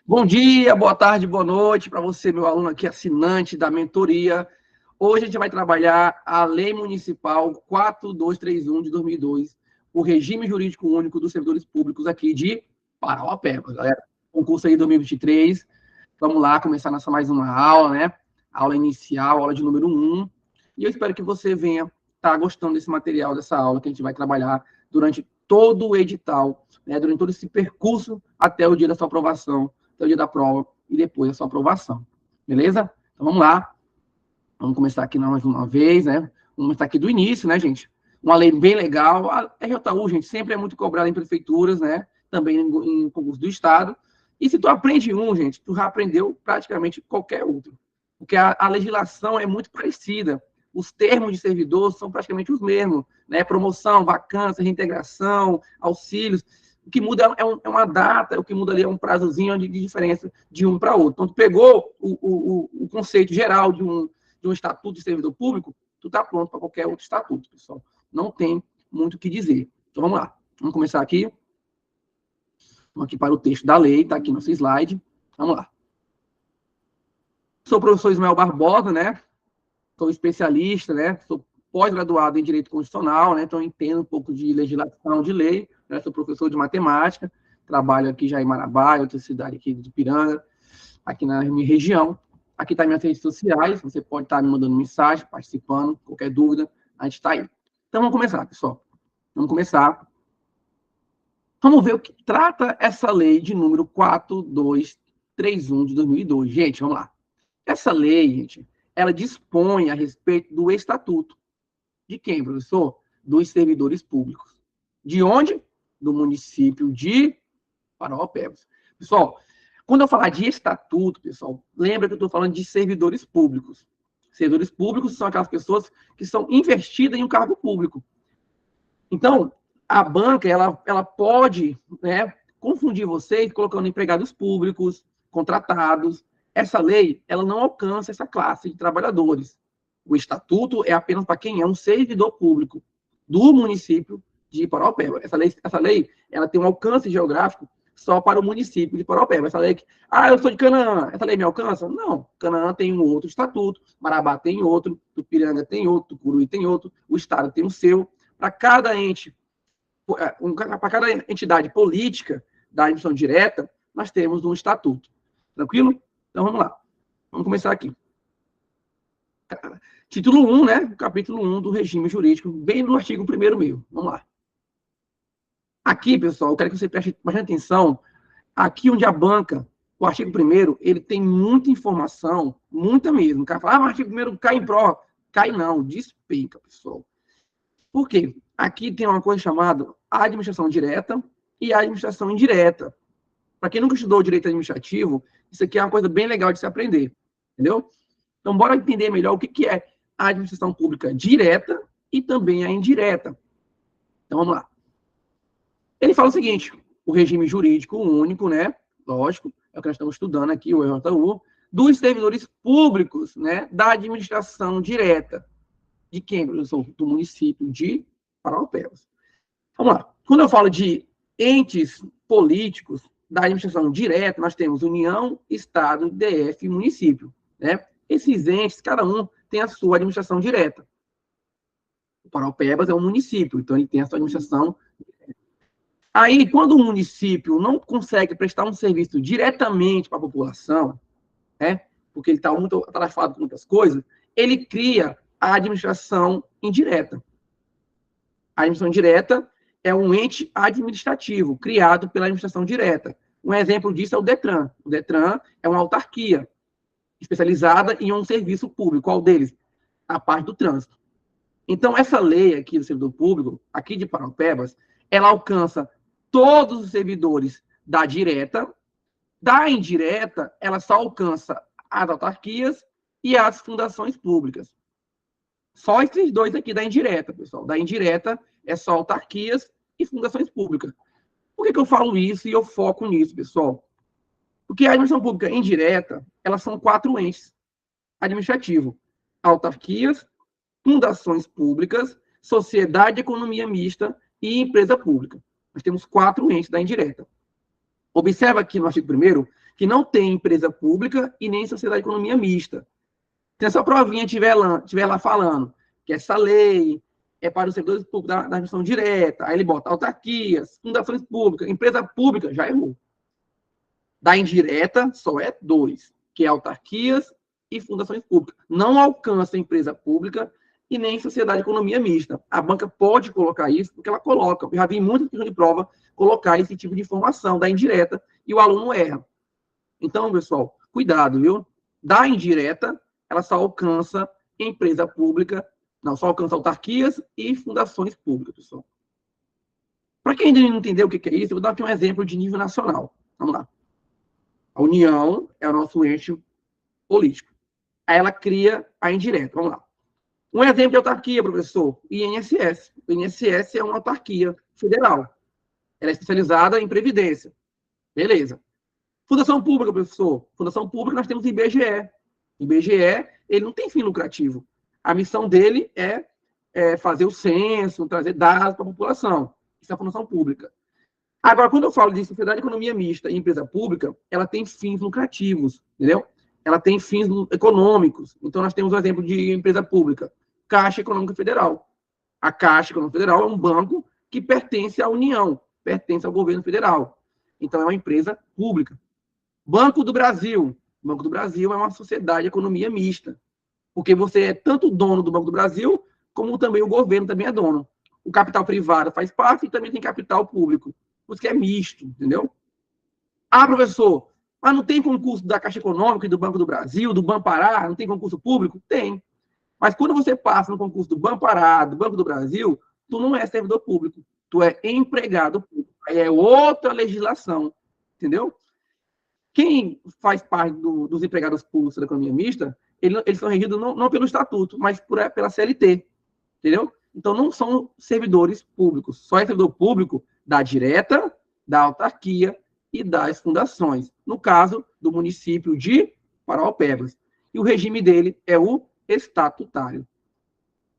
Bom dia, boa tarde, boa noite para você, meu aluno aqui, assinante da mentoria. Hoje a gente vai trabalhar a Lei Municipal 4231 de 2002, o regime jurídico único dos servidores públicos aqui de Parauapebas, galera. Concurso aí 2023. Vamos lá, começar nossa mais uma aula, né? Aula inicial, aula de número 1. E eu espero que você venha estar gostando desse material, dessa aula que a gente vai trabalhar durante todo o edital, né? Durante todo esse percurso até o dia da sua aprovação, até o dia da prova e depois da sua aprovação. Beleza? Então vamos lá. Vamos começar aqui mais uma vez, né? Vamos começar aqui do início, né, gente? Uma lei bem legal. A RJU, gente, sempre é muito cobrada em prefeituras, né? Também em concurso do Estado. E se tu aprende um, gente, tu já aprendeu praticamente qualquer outro. Porque a legislação é muito parecida. Os termos de servidor são praticamente os mesmos, né? Promoção, vacância, reintegração, auxílios. O que muda é uma data, o que muda ali é um prazozinho de diferença de um para outro. Então, tu pegou o conceito geral de um estatuto de servidor público, tu está pronto para qualquer outro estatuto, pessoal. Não tem muito o que dizer. Então, vamos lá. Vamos começar aqui. Vamos aqui para o texto da lei, está aqui no seu slide. Vamos lá. Sou o professor Ismael Barbosa, né? Sou especialista, né? Sou pós-graduado em Direito Constitucional, né? Então, entendo um pouco de legislação de lei, né? Sou professor de matemática, trabalho aqui já em Marabá, outra cidade aqui de Ipiranga, aqui na minha região. Aqui está minhas redes sociais, você pode estar me mandando mensagem, participando, qualquer dúvida, a gente está aí. Então, vamos começar, pessoal. Vamos começar. Vamos ver o que trata essa lei de número 4231 de 2002. Gente, vamos lá. Essa lei, gente, ela dispõe a respeito do estatuto. De quem, professor? Dos servidores públicos. De onde? Do município de Parauapebas. Pessoal, quando eu falar de estatuto, pessoal, lembra que eu estou falando de servidores públicos. Servidores públicos são aquelas pessoas que são investidas em um cargo público. Então, a banca, ela pode, né, confundir vocês colocando empregados públicos, contratados. Essa lei, ela não alcança essa classe de trabalhadores. O estatuto é apenas para quem é um servidor público do município de Parauapebas. Essa lei, ela tem um alcance geográfico só para o município de Parauapebas. Essa lei, eu sou de Canaã, essa lei me alcança? Não, Canaã tem um outro estatuto, Marabá tem outro, Tupiranga tem outro, Tucuruí tem outro, o estado tem o seu. Para cada ente, para cada entidade política da admissão direta, nós temos um estatuto. Tranquilo? Então, vamos lá. Vamos começar aqui. Título 1, né? Capítulo 1 do regime jurídico, bem no artigo 1º meu. Vamos lá. Aqui, pessoal, eu quero que você preste bastante atenção. Aqui onde a banca, o artigo 1º, ele tem muita informação, muita mesmo. O cara fala, o artigo 1º cai em prova. Cai não, despenca, pessoal. Por quê? Aqui tem uma coisa chamada administração direta e administração indireta. Para quem nunca estudou direito administrativo, isso aqui é uma coisa bem legal de se aprender. Entendeu? Então, bora entender melhor o que é a administração pública direta e também a indireta. Então, vamos lá. Ele fala o seguinte, o regime jurídico único, né? Lógico, é o que nós estamos estudando aqui, o EJU, dos servidores públicos, né? Da administração direta. De quem, professor? Do município de Parauapebas. Vamos lá. Quando eu falo de entes políticos da administração direta, nós temos União, Estado, DF e município, né? Esses entes, cada um tem a sua administração direta. O Parauapebas é um município, então ele tem a sua administração direta. Aí, quando o município não consegue prestar um serviço diretamente para a população, né? Porque ele está muito atarefado com muitas coisas, ele cria a administração indireta. A administração indireta é um ente administrativo criado pela administração direta. Um exemplo disso é o DETRAN. O DETRAN é uma autarquia especializada em um serviço público. Qual deles? A parte do trânsito. Então, essa lei aqui do servidor público, aqui de Parauapebas, ela alcança todos os servidores da direta. Da indireta, ela só alcança as autarquias e as fundações públicas. Só esses dois aqui da indireta, pessoal. Da indireta é só autarquias e fundações públicas. Por que eu falo isso e eu foco nisso, pessoal? Porque a administração pública indireta, elas são 4 entes administrativos. Autarquias, fundações públicas, sociedade de economia mista e empresa pública. Nós temos 4 entes da indireta. Observa aqui no artigo 1º que não tem empresa pública e nem sociedade de economia mista. Se essa provinha tiver lá falando que essa lei é para os servidores públicos da administração direta, aí ele bota autarquias, fundações públicas, empresa pública, já errou. Da indireta, só é 2, que é autarquias e fundações públicas. Não alcança empresa pública e nem sociedade de economia mista. A banca pode colocar isso, porque ela coloca. Eu já vi muitas questões de prova colocar esse tipo de informação da indireta e o aluno erra. Então, pessoal, cuidado, viu? Da indireta, ela só alcança empresa pública, não, só alcança autarquias e fundações públicas, pessoal. Para quem ainda não entendeu o que é isso, eu vou dar aqui um exemplo de nível nacional. Vamos lá. A União é o nosso ente político. Aí ela cria a indireta. Vamos lá. Um exemplo de autarquia, professor, INSS. O INSS é uma autarquia federal. Ela é especializada em previdência. Beleza. Fundação pública, professor. Fundação pública, nós temos o IBGE. O IBGE, ele não tem fim lucrativo. A missão dele é fazer o censo, trazer dados para a população. Isso é a fundação pública. Agora, quando eu falo de sociedade de economia mista e empresa pública, ela tem fins lucrativos, entendeu? Ela tem fins econômicos. Então, nós temos um exemplo de empresa pública, Caixa Econômica Federal. A Caixa Econômica Federal é um banco que pertence à União, pertence ao governo federal. Então, é uma empresa pública. Banco do Brasil. O Banco do Brasil é uma sociedade de economia mista, porque você é tanto dono do Banco do Brasil, como também o governo também é dono. O capital privado faz parte e também tem capital público. Por isso que é misto, entendeu? Ah, professor, mas não tem concurso da Caixa Econômica e do Banco do Brasil, do Banpará, não tem concurso público? Tem. Mas quando você passa no concurso do Banpará, do Banco do Brasil, tu não é servidor público, tu é empregado público. Aí é outra legislação, entendeu? Quem faz parte dos empregados públicos da economia mista, eles são regidos não pelo estatuto, mas pela CLT, entendeu? Então, não são servidores públicos, só é servidor público da direta, da autarquia e das fundações, no caso do município de Paraopebas. E o regime dele é o estatutário.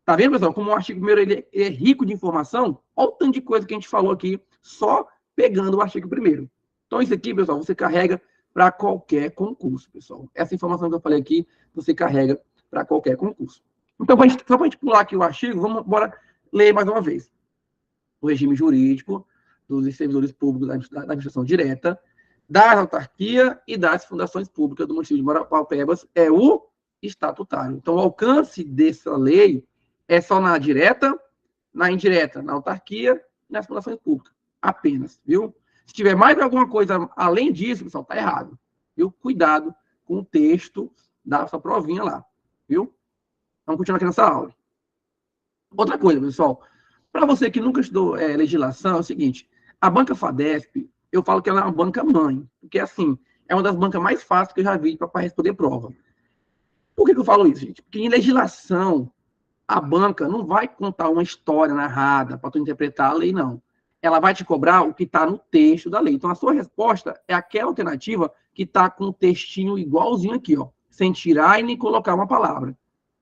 Tá vendo, pessoal, como o artigo 1º ele é rico de informação? Olha o tanto de coisa que a gente falou aqui, só pegando o artigo 1º. Então, isso aqui, pessoal, você carrega para qualquer concurso, pessoal. Essa informação que eu falei aqui, você carrega para qualquer concurso. Então, só para a gente pular aqui o artigo, vamos embora ler mais uma vez. O regime jurídico dos servidores públicos da administração direta, da autarquia e das fundações públicas do município de Paraopebas é o estatutário. Então, o alcance dessa lei é só na direta, na indireta, na autarquia e nas fundações públicas. Apenas, viu? Se tiver mais alguma coisa além disso, pessoal, tá errado. Viu? Cuidado com o texto da sua provinha lá. Viu? Vamos continuar aqui nessa aula. Outra coisa, pessoal. Para você que nunca estudou legislação, é o seguinte. A banca FADESP, eu falo que ela é uma banca mãe. Porque, assim, é uma das bancas mais fáceis que eu já vi para responder prova. Por que eu falo isso, gente? Porque em legislação, a banca não vai contar uma história narrada para tu interpretar a lei, não. Ela vai te cobrar o que está no texto da lei. Então, a sua resposta é aquela alternativa que está com o textinho igualzinho aqui, ó, sem tirar e nem colocar uma palavra.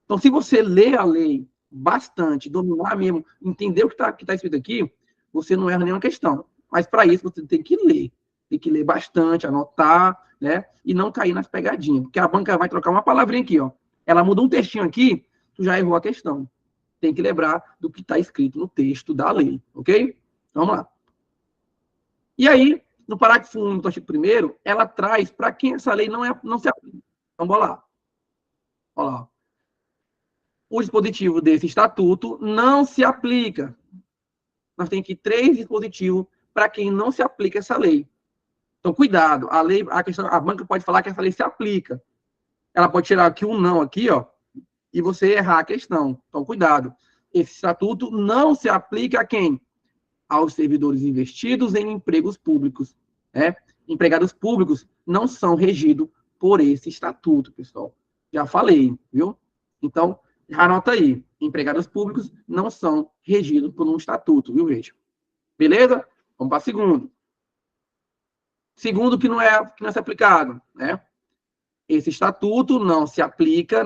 Então, se você ler a lei bastante, dominar mesmo, entender o que está escrito aqui, você não erra nenhuma questão. Mas, para isso, você tem que ler bastante, anotar, né, e não cair nas pegadinhas. Porque a banca vai trocar uma palavrinha aqui, ó. Ela muda um textinho aqui, tu já errou a questão. Tem que lembrar do que está escrito no texto da lei, ok? Vamos lá. E aí, no parágrafo 1 do artigo 1º, ela traz para quem essa lei não se aplica. Então, bora lá. Olha lá. O dispositivo desse estatuto não se aplica. Nós temos aqui 3 dispositivos para quem não se aplica essa lei. Então, cuidado. A banca pode falar que essa lei se aplica. Ela pode tirar aqui um não aqui, ó, e você errar a questão. Então, cuidado. Esse estatuto não se aplica a quem? Aos servidores investidos em empregos públicos. Né? Empregados públicos não são regidos por esse estatuto, pessoal. Já falei, viu? Então, anota aí. Empregados públicos não são regidos por um estatuto, viu, gente? Beleza? Vamos para o segundo. Segundo que não é aplicado, né? Esse estatuto não se aplica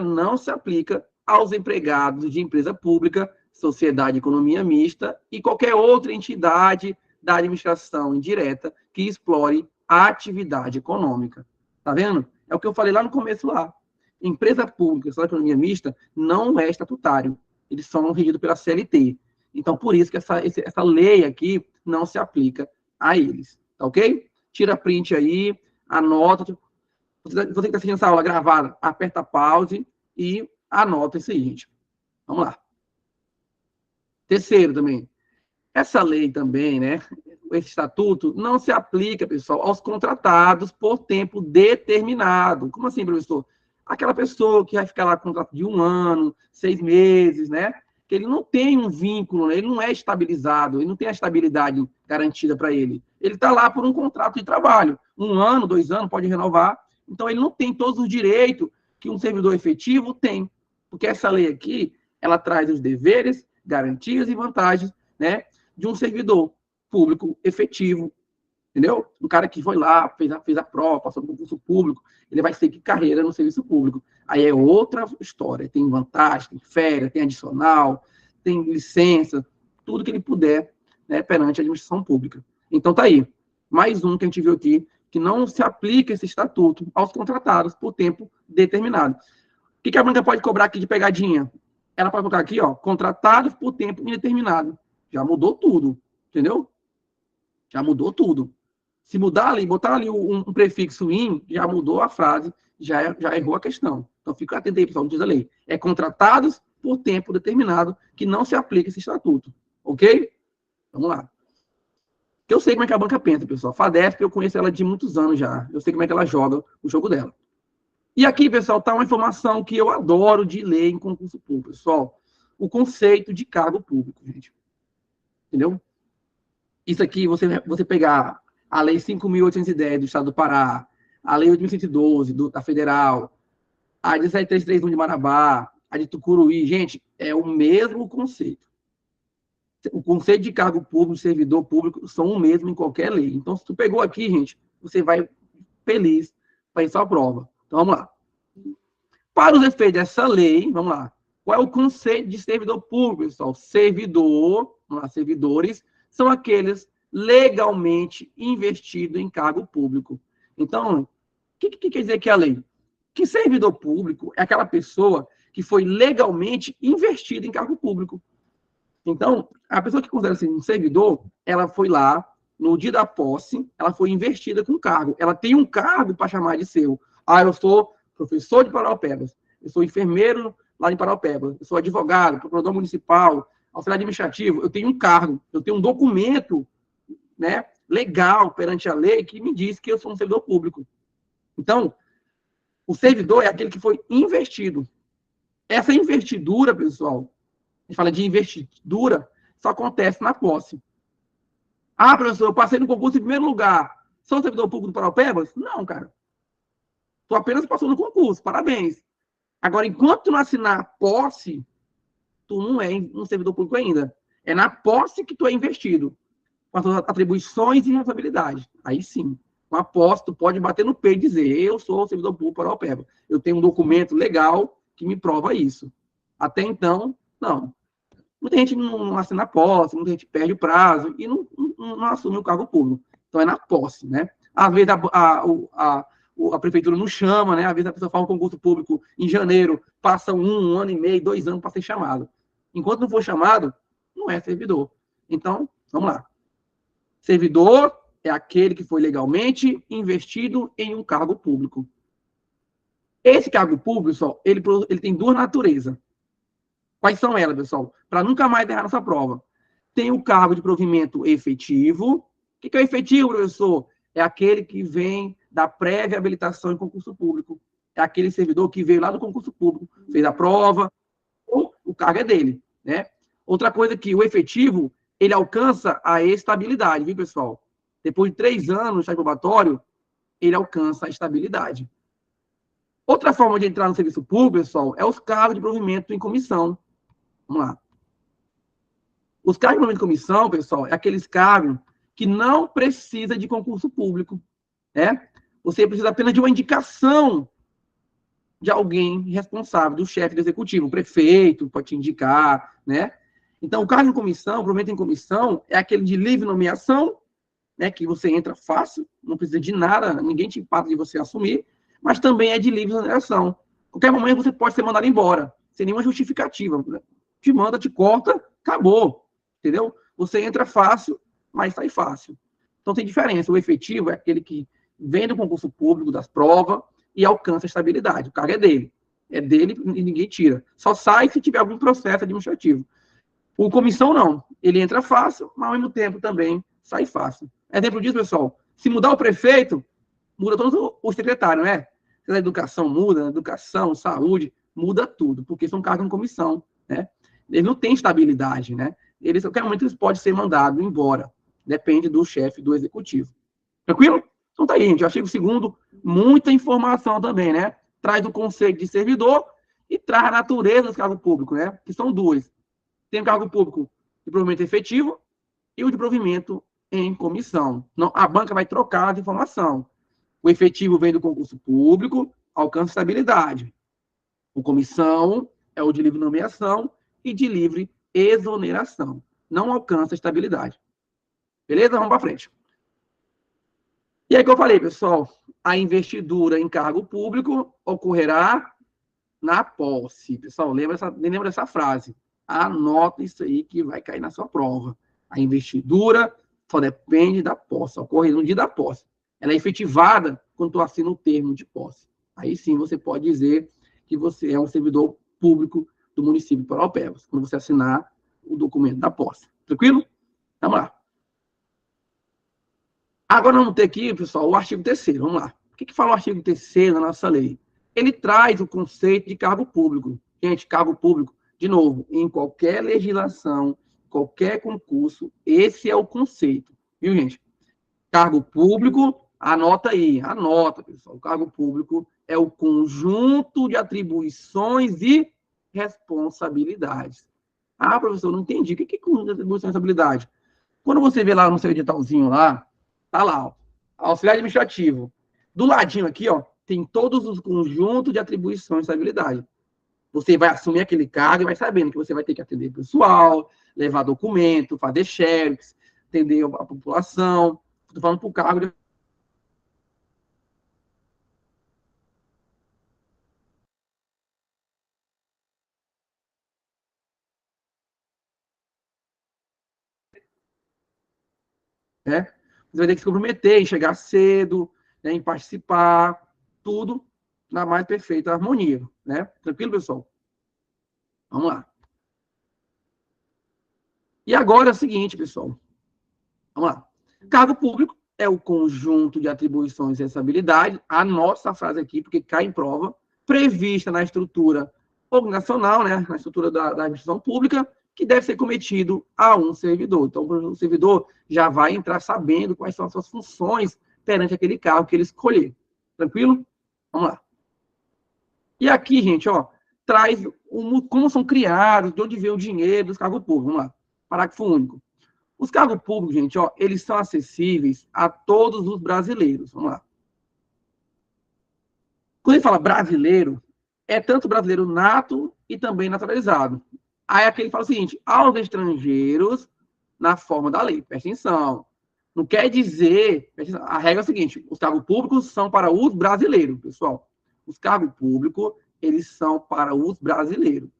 aos empregados de empresa pública, sociedade de economia mista e qualquer outra entidade da administração indireta que explore a atividade econômica. Tá vendo? É o que eu falei lá no começo lá. Empresa pública, só economia mista, não é estatutário. Eles são regidos pela CLT. Então, por isso que essa lei aqui não se aplica a eles. Tá ok? Tira print aí, anota. Você que está assistindo essa aula gravada, aperta pause e anota isso aí, gente. Vamos lá. Terceiro também. Essa lei também, né? Esse estatuto não se aplica, pessoal, aos contratados por tempo determinado. Como assim, professor? Aquela pessoa que vai ficar lá com contrato de 1 ano, 6 meses, né? Que ele não tem um vínculo, né? Ele não é estabilizado, ele não tem a estabilidade garantida para ele. Ele está lá por um contrato de trabalho. 1 ano, 2 anos, pode renovar. Então, ele não tem todos os direitos que um servidor efetivo tem. Porque essa lei aqui, ela traz os deveres, garantias e vantagens, né, de um servidor público efetivo, entendeu? Um cara que foi lá, fez a prova, passou no concurso público, ele vai seguir carreira no serviço público. Aí é outra história, tem vantagem, tem férias, tem adicional, tem licença, tudo que ele puder, né, perante a administração pública. Então tá aí, mais um que a gente viu aqui, que não se aplica esse estatuto aos contratados por tempo determinado. O que a banca pode cobrar aqui de pegadinha? Ela pode colocar aqui, ó, contratados por tempo indeterminado. Já mudou tudo, entendeu? Já mudou tudo. Se mudar ali, botar ali um prefixo in, já mudou a frase, já errou a questão. Então, fica atento aí, pessoal, não diz a lei. É contratados por tempo determinado que não se aplica esse estatuto. Ok? Vamos lá. Eu sei como é que a banca pensa, pessoal. A FADESP, eu conheço ela de muitos anos já. Eu sei como é que ela joga o jogo dela. E aqui, pessoal, está uma informação que eu adoro de ler em concurso público, pessoal. O conceito de cargo público, gente. Entendeu? Isso aqui, você pegar a Lei 5.810 do Estado do Pará, a Lei 8.112 da Federal, a 17331 de Marabá, a de Tucuruí, gente, é o mesmo conceito. O conceito de cargo público, servidor público, são o mesmo em qualquer lei. Então, se tu pegou aqui, gente, você vai feliz para ir à prova. Então, vamos lá. Para os efeitos dessa lei, vamos lá. Qual é o conceito de servidor público, pessoal? Servidor, vamos lá, servidores, são aqueles legalmente investidos em cargo público. Então, o que quer dizer que a lei? Que servidor público é aquela pessoa que foi legalmente investida em cargo público. Então, a pessoa que considera-se um servidor, ela foi lá, no dia da posse, ela foi investida com cargo. Ela tem um cargo para chamar de seu. Ah, eu sou professor de Paraupebas, eu sou enfermeiro lá em Paraupebas, eu sou advogado, procurador municipal, auxiliar administrativo, eu tenho um cargo, eu tenho um documento, né, legal perante a lei que me diz que eu sou um servidor público. Então, o servidor é aquele que foi investido. Essa investidura, pessoal, a gente fala de investidura, só acontece na posse. Ah, professor, eu passei no concurso em primeiro lugar. Sou servidor público do Paraupebas? Não, cara. Tu apenas passou no concurso, parabéns. Agora, enquanto tu não assinar a posse, tu não é um servidor público ainda. É na posse que tu é investido, com as suas atribuições e responsabilidades. Aí sim, com a posse, tu pode bater no peito e dizer, eu sou servidor público Paraupebas. Eu tenho um documento legal que me prova isso. Até então, não. Muita gente não assina a posse, muita gente perde o prazo e não assume o cargo público. Então, é na posse, né? Às vezes, a prefeitura não chama, né? Às vezes, a pessoa faz um concurso público em janeiro, passa 1 ano e meio, 2 anos para ser chamado. Enquanto não for chamado, não é servidor. Então, vamos lá. Servidor é aquele que foi legalmente investido em um cargo público. Esse cargo público, pessoal, ele tem 2 naturezas. Quais são elas, pessoal? Para nunca mais errar nessa prova. Tem o cargo de provimento efetivo. O que é o efetivo, professor? É aquele que vem da prévia habilitação em concurso público. É aquele servidor que veio lá do concurso público, fez a prova, ou o cargo é dele, né? Outra coisa que o efetivo, ele alcança a estabilidade, viu, pessoal? Depois de 3 anos de estágio probatório, ele alcança a estabilidade. Outra forma de entrar no serviço público, pessoal, é os cargos de provimento em comissão. Vamos lá. Os cargos de provimento em comissão, pessoal, é aqueles cargos que não precisa de concurso público, né? Você precisa apenas de uma indicação de alguém responsável, do chefe do executivo, o prefeito pode te indicar, né? Então, o cargo em comissão, o provimento em comissão, é aquele de livre nomeação, né, que você entra fácil, não precisa de nada, ninguém te empata de você assumir, mas também é de livre exoneração. Qualquer momento você pode ser mandado embora, sem nenhuma justificativa. Te manda, te corta, acabou. Entendeu? Você entra fácil, mas sai fácil. Então tem diferença. O efetivo é aquele que vem do concurso público, das provas, e alcança a estabilidade. O cargo é dele. É dele e ninguém tira. Só sai se tiver algum processo administrativo. O comissão não. Ele entra fácil, mas ao mesmo tempo também sai fácil. Exemplo disso, pessoal. Se mudar o prefeito, muda todo o secretário, né? Se a educação muda, educação, saúde, muda tudo, porque são cargos de comissão, né? Eles não têm estabilidade, né? Eles, a qualquer momento, eles podem ser mandados embora. Depende do chefe do executivo. Tranquilo? Então tá aí, gente. O artigo 2º, muita informação também, né? Traz o conceito de servidor e traz a natureza do cargo público, né? Que são duas. Tem o cargo público de provimento efetivo e o de provimento em comissão. Não, a banca vai trocar a informação. O efetivo vem do concurso público, alcança estabilidade. O comissão é o de livre nomeação e de livre exoneração. Não alcança estabilidade. Beleza? Vamos para frente. E aí que eu falei, pessoal, a investidura em cargo público ocorrerá na posse. Pessoal, lembra dessa frase. Anota isso aí que vai cair na sua prova. A investidura só depende da posse, ocorre no dia da posse. Ela é efetivada quando tu assina o termo de posse. Aí sim você pode dizer que você é um servidor público do município de Paraupebas, quando você assinar o documento da posse. Tranquilo? Vamos lá. Agora vamos ter aqui, pessoal, o artigo 3º. Vamos lá. O que fala o artigo 3º da nossa lei? Ele traz o conceito de cargo público. Gente, cargo público, de novo, em qualquer legislação, qualquer concurso, esse é o conceito. Viu, gente? Cargo público, anota aí, anota, pessoal. O cargo público é o conjunto de atribuições e responsabilidades. Ah, professor, não entendi. O que é conjunto de atribuições e responsabilidades? Quando você vê lá no seu editalzinho lá, tá lá, ó, auxiliar administrativo. Do ladinho aqui, ó, tem todos os conjuntos de atribuições e responsabilidades. Você vai assumir aquele cargo e vai sabendo que você vai ter que atender pessoal, levar documento, fazer xerox, atender a população. Estou falando para o cargo. Né? Você vai ter que se comprometer em chegar cedo, né, em participar, tudo na mais perfeita harmonia. Né? Tranquilo, pessoal? Vamos lá. E agora é o seguinte, pessoal. Vamos lá. Cargo público é o conjunto de atribuições e responsabilidades, a nossa frase aqui, porque cai em prova, prevista na estrutura organizacional, né, na estrutura da administração pública, que deve ser cometido a um servidor. Então, o servidor já vai entrar sabendo quais são as suas funções perante aquele cargo que ele escolher. Tranquilo? Vamos lá. E aqui, gente, ó, traz como são criados, de onde vem o dinheiro dos cargos públicos. Vamos lá. Parágrafo único. Os cargos públicos, gente, ó, eles são acessíveis a todos os brasileiros. Vamos lá. Quando ele fala brasileiro, é tanto brasileiro nato e também naturalizado. Aí aqui ele fala o seguinte, aos estrangeiros, na forma da lei. Presta atenção. Não quer dizer... A regra é a seguinte, os cargos públicos são para os brasileiros, pessoal. Os cargos públicos, eles são para os brasileiros.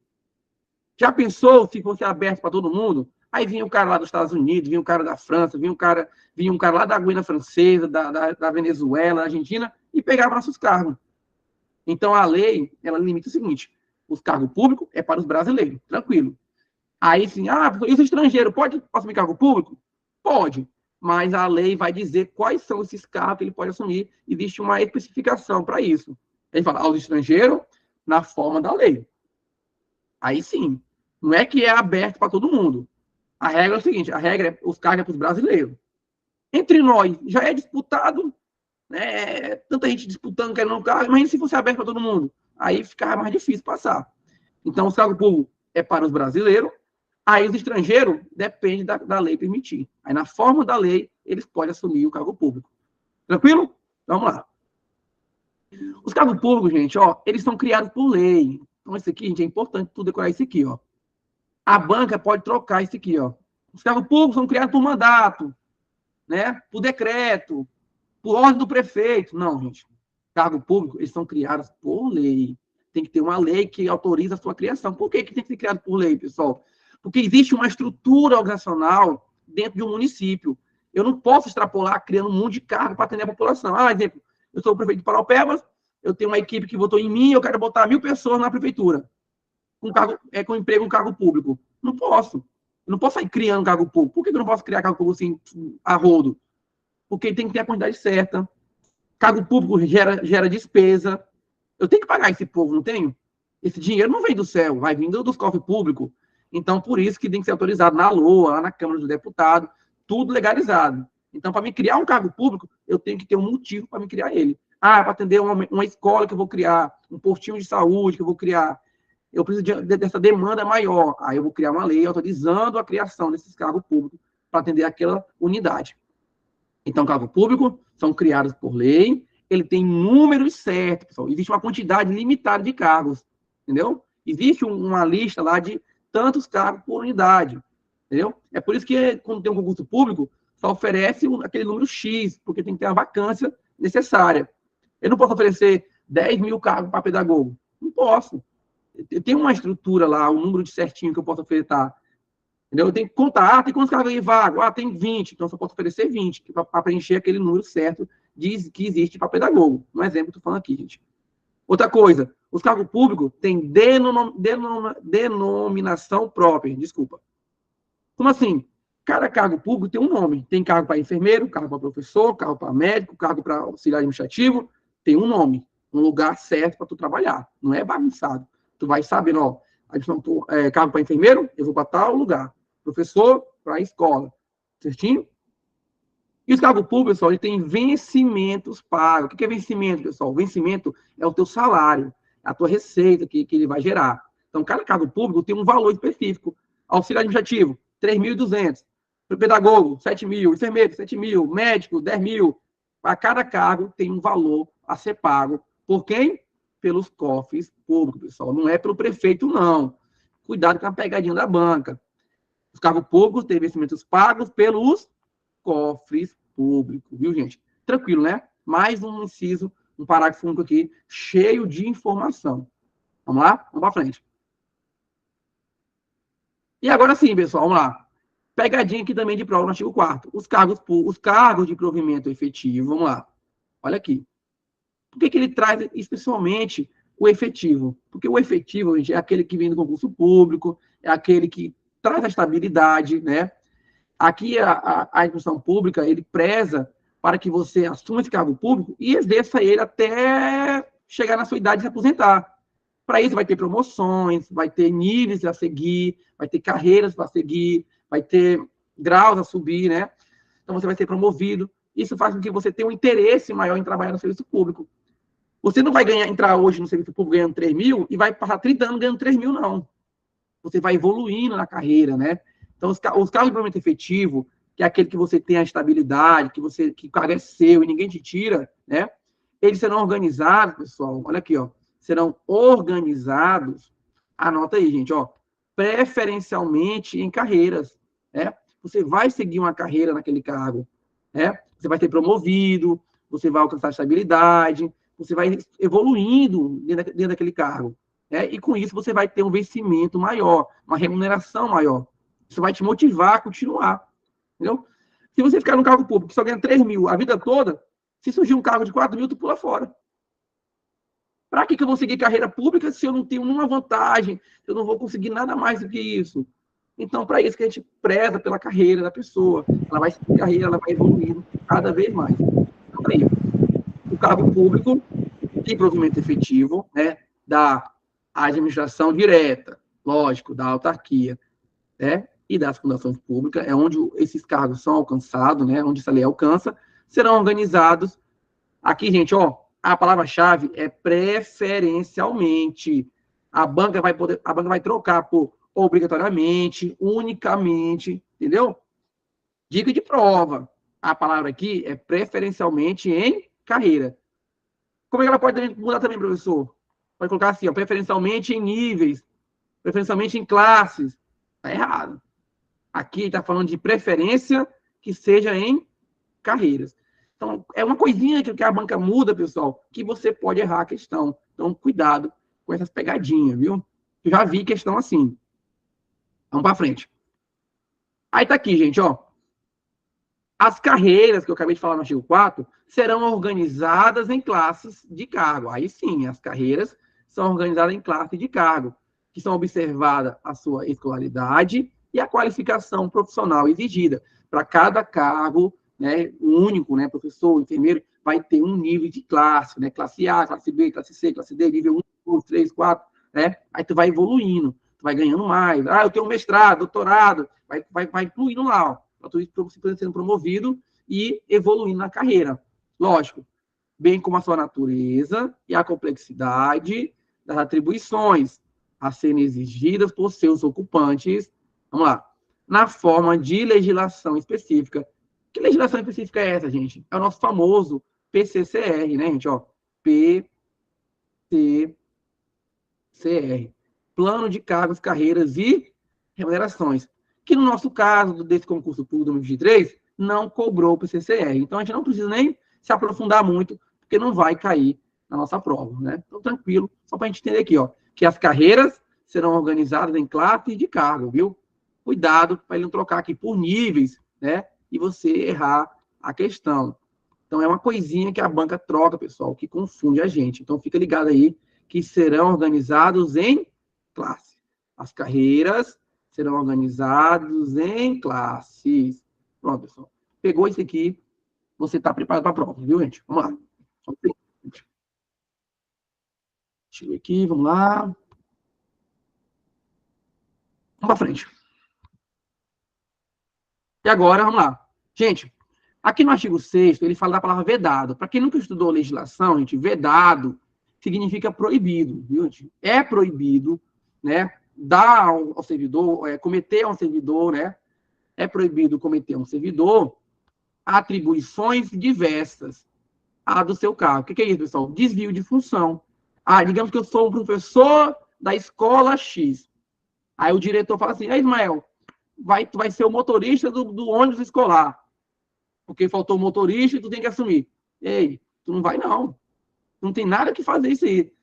Já pensou se fosse aberto para todo mundo? Aí vinha o cara lá dos Estados Unidos, vinha o cara da França, vinha um cara lá da Guiana Francesa, da Venezuela, da Argentina, e pegava nossos cargos. Então, a lei, ela limita o seguinte, os cargos públicos é para os brasileiros, tranquilo. Aí, sim, e os estrangeiros, pode assumir cargo público? Pode, mas a lei vai dizer quais são esses cargos que ele pode assumir, existe uma especificação para isso. Ele fala, aos estrangeiros, na forma da lei. Aí, sim, não é que é aberto para todo mundo. A regra é o seguinte, a regra é os cargos é para os brasileiros. Entre nós, já é disputado, né? Tanta gente disputando, querendo um cargo, imagina se fosse aberto para todo mundo. Aí ficava mais difícil passar. Então, os cargos públicos é para os brasileiros, aí os estrangeiros depende da lei permitir. Aí, na forma da lei, eles podem assumir o cargo público. Tranquilo? Vamos lá. Os cargos públicos, gente, ó, eles são criados por lei. Então, isso aqui, gente, é importante tu decorar isso aqui, ó. A banca pode trocar isso aqui, ó. Os cargos públicos são criados por mandato, né? Por decreto, por ordem do prefeito. Não, gente. Cargo público, eles são criados por lei. Tem que ter uma lei que autoriza a sua criação. Por que tem que ser criado por lei, pessoal? Porque existe uma estrutura organizacional dentro de um município. Eu não posso extrapolar criando um monte de cargo para atender a população. Exemplo, eu sou o prefeito de Paraupebas, eu tenho uma equipe que votou em mim, eu quero botar 1.000 pessoas na prefeitura, com emprego em cargo público. Não posso. Eu não posso sair criando cargo público. Por que eu não posso criar cargo público assim, a rodo? Porque tem que ter a quantidade certa. Cargo público gera despesa. Eu tenho que pagar esse povo, não tenho? Esse dinheiro não vem do céu, vai vindo dos cofres públicos. Então, por isso que tem que ser autorizado na LOA, lá na Câmara dos Deputados, tudo legalizado. Então, para me criar um cargo público, eu tenho que ter um motivo para me criar ele. Para atender uma escola que eu vou criar, um postinho de saúde que eu vou criar. Eu preciso dessa demanda maior. Aí eu vou criar uma lei autorizando a criação desses cargos públicos para atender aquela unidade. Então, cargo público são criados por lei, ele tem números certos, pessoal. Existe uma quantidade limitada de cargos, entendeu? Existe uma lista lá de tantos cargos por unidade, entendeu? É por isso que, quando tem um concurso público, só oferece aquele número X, porque tem que ter a vacância necessária. Eu não posso oferecer 10.000 cargos para pedagogo. Não posso. Eu tenho uma estrutura lá, um número de certinho que eu posso ofertar. Entendeu? Eu tenho que contar, tem quantos cargos aí vago? Tem 20, então eu só posso oferecer 20, para preencher aquele número certo que existe para pedagogo. Um exemplo que eu estou falando aqui, gente. Outra coisa, os cargos públicos têm denominação própria, desculpa. Como assim? Cada cargo público tem um nome. Tem cargo para enfermeiro, cargo para professor, cargo para médico, cargo para auxiliar administrativo. Tem um nome, um lugar certo para tu trabalhar. Não é bagunçado. Tu vai sabendo, cargo para enfermeiro, eu vou para tal lugar. Professor, para a escola. Certinho? E os cargos públicos, pessoal, ele tem vencimentos pagos. O que é vencimento, pessoal? Vencimento é o teu salário, a tua receita que ele vai gerar. Então, cada cargo público tem um valor específico. Auxiliar administrativo, 3.200. Pedagogo, 7.000. Enfermeiro, 7.000. Médico, 10.000. Para cada cargo tem um valor a ser pago. Por quem? Pelos cofres públicos, pessoal. Não é pelo prefeito, não. Cuidado com a pegadinha da banca. Os cargos públicos têm vencimentos pagos pelos cofres públicos, viu, gente? Tranquilo, né? Mais um inciso, um parágrafo único aqui, cheio de informação. Vamos lá? Vamos para frente. E agora sim, pessoal, vamos lá. Pegadinha aqui também de prova no artigo 4º. Os cargos de provimento efetivo, vamos lá. Olha aqui. Por que ele traz especialmente o efetivo? Porque o efetivo, gente, é aquele que vem do concurso público, é aquele que traz a estabilidade, né? Aqui, a administração pública, ele preza para que você assuma esse cargo público e exerça ele até chegar na sua idade de se aposentar. Para isso, vai ter promoções, vai ter níveis a seguir, vai ter carreiras para seguir, vai ter graus a subir, né? Então, você vai ser promovido. Isso faz com que você tenha um interesse maior em trabalhar no serviço público. Você não vai entrar hoje no serviço público ganhando 3.000 e vai passar 30 anos ganhando 3.000, não. Você vai evoluindo na carreira, né? Então, os cargos de provimento efetivo, que é aquele que você tem a estabilidade, que o cargo é seu e ninguém te tira, né? Eles serão organizados, pessoal, olha aqui, ó, serão organizados, anota aí, gente, ó, preferencialmente em carreiras, né? Você vai seguir uma carreira naquele cargo, né? Você vai ser promovido, você vai alcançar estabilidade, você vai evoluindo dentro daquele cargo, né? E com isso você vai ter um vencimento maior, uma remuneração maior. Isso vai te motivar a continuar, entendeu? Se você ficar no cargo público que só ganha 3.000 a vida toda, se surgir um cargo de 4.000, tu pula fora. Para que eu vou seguir carreira pública se eu não tenho nenhuma vantagem, se eu não vou conseguir nada mais do que isso? Então, para isso que a gente preza pela carreira da pessoa. Ela vai seguir carreira, ela vai evoluindo cada vez mais. Então, aí, o cargo público tem provimento efetivo, né, da administração direta, lógico, da autarquia, né, e das fundações públicas, é onde esses cargos são alcançados, né, onde essa lei alcança, serão organizados. Aqui, gente, ó, a palavra-chave é preferencialmente. A banca vai trocar por obrigatoriamente, unicamente, entendeu? Dica de prova. A palavra aqui é preferencialmente em carreira. Como é que ela pode mudar também, professor? Pode colocar assim, ó, preferencialmente em níveis, preferencialmente em classes. Está errado. Aqui está falando de preferência que seja em carreiras. Então, é uma coisinha que a banca muda, pessoal, que você pode errar a questão. Então, cuidado com essas pegadinhas, viu? Eu já vi questão assim. Vamos para frente. Aí tá aqui, gente, ó. As carreiras, que eu acabei de falar no artigo 4, serão organizadas em classes de cargo. Aí sim, as carreiras são organizadas em classe de cargo, que são observadas a sua escolaridade e a qualificação profissional exigida. Para cada cargo, né, único, né, professor, enfermeiro, vai ter um nível de classe, né, classe A, classe B, classe C, classe D, nível 1, 2, 3, 4, né? Aí tu vai evoluindo, tu vai ganhando mais. Ah, eu tenho um mestrado, doutorado, vai incluindo lá, ó. Para você sendo promovido e evoluindo na carreira. Lógico, bem como a sua natureza e a complexidade das atribuições a serem exigidas por seus ocupantes, vamos lá, na forma de legislação específica. Que legislação específica é essa, gente? É o nosso famoso PCCR, né, gente? Ó, PCCR. Plano de Cargos, Carreiras e Remunerações, que no nosso caso, desse concurso público 2023, não cobrou o PCCR. Então, a gente não precisa nem se aprofundar muito, porque não vai cair na nossa prova, né? Então, tranquilo, só para a gente entender aqui, ó, que as carreiras serão organizadas em classes de cargo, viu? Cuidado para ele não trocar aqui por níveis, né? E você errar a questão. Então, é uma coisinha que a banca troca, pessoal, que confunde a gente. Então, fica ligado aí que serão organizados em classe. As carreiras serão organizados em classes. Pronto, pessoal. Pegou isso aqui, você está preparado para a prova, viu, gente? Vamos lá. Deixa eu ver aqui, vamos lá. Vamos para frente. E agora, vamos lá. Gente, aqui no artigo 6º, ele fala da palavra vedado. Para quem nunca estudou legislação, gente, vedado significa proibido, viu, gente? É proibido, né, dar ao servidor, cometer a um servidor, né, é proibido cometer a um servidor atribuições diversas à do seu cargo. O que é isso, pessoal? Desvio de função. Ah, digamos que eu sou um professor da escola X. Aí o diretor fala assim, Ismael, tu vai ser o motorista do ônibus escolar. Porque faltou o motorista e tu tem que assumir. Ei, tu não vai não. Não tem nada que fazer isso aí.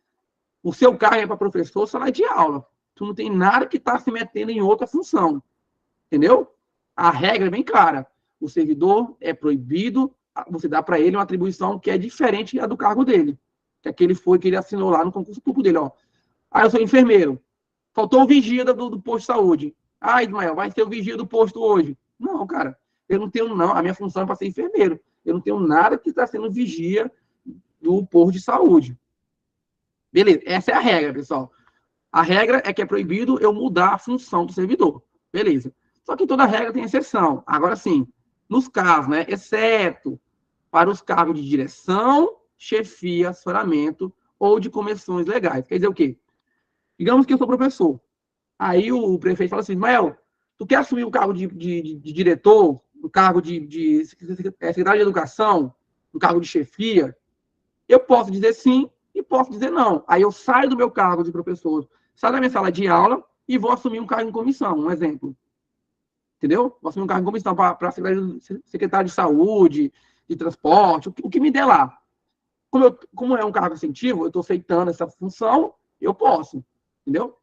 O seu cargo é para professor, sala de aula. Tu não tem nada que está se metendo em outra função. Entendeu? A regra é bem clara. O servidor é proibido, você dá para ele uma atribuição que é diferente da do cargo dele. Que aquele foi que ele assinou lá no concurso público dele. Ó. Ah, eu sou enfermeiro. Faltou o vigia do posto de saúde. Ah, Ismael, vai ser o vigia do posto hoje. Não, cara. Eu não tenho, não. A minha função é para ser enfermeiro. Eu não tenho nada que está sendo vigia do posto de saúde. Beleza, essa é a regra, pessoal. A regra é que é proibido eu mudar a função do servidor. Beleza. Só que toda regra tem exceção. Agora sim, nos casos, né, exceto para os cargos de direção, chefia, assessoramento ou de comissões legais. Quer dizer o quê? Digamos que eu sou professor. Aí o prefeito fala assim, Ismael, tu quer assumir o cargo de diretor, o cargo de secretário de educação, o cargo de chefia? Eu posso dizer sim e posso dizer não. Aí eu saio do meu cargo de professor, saio da minha sala de aula e vou assumir um cargo em comissão, um exemplo. Entendeu? Vou assumir um cargo em comissão para secretário de saúde, de transporte, o que me der lá. Como é um cargo incentivo, eu estou aceitando essa função, eu posso. Entendeu?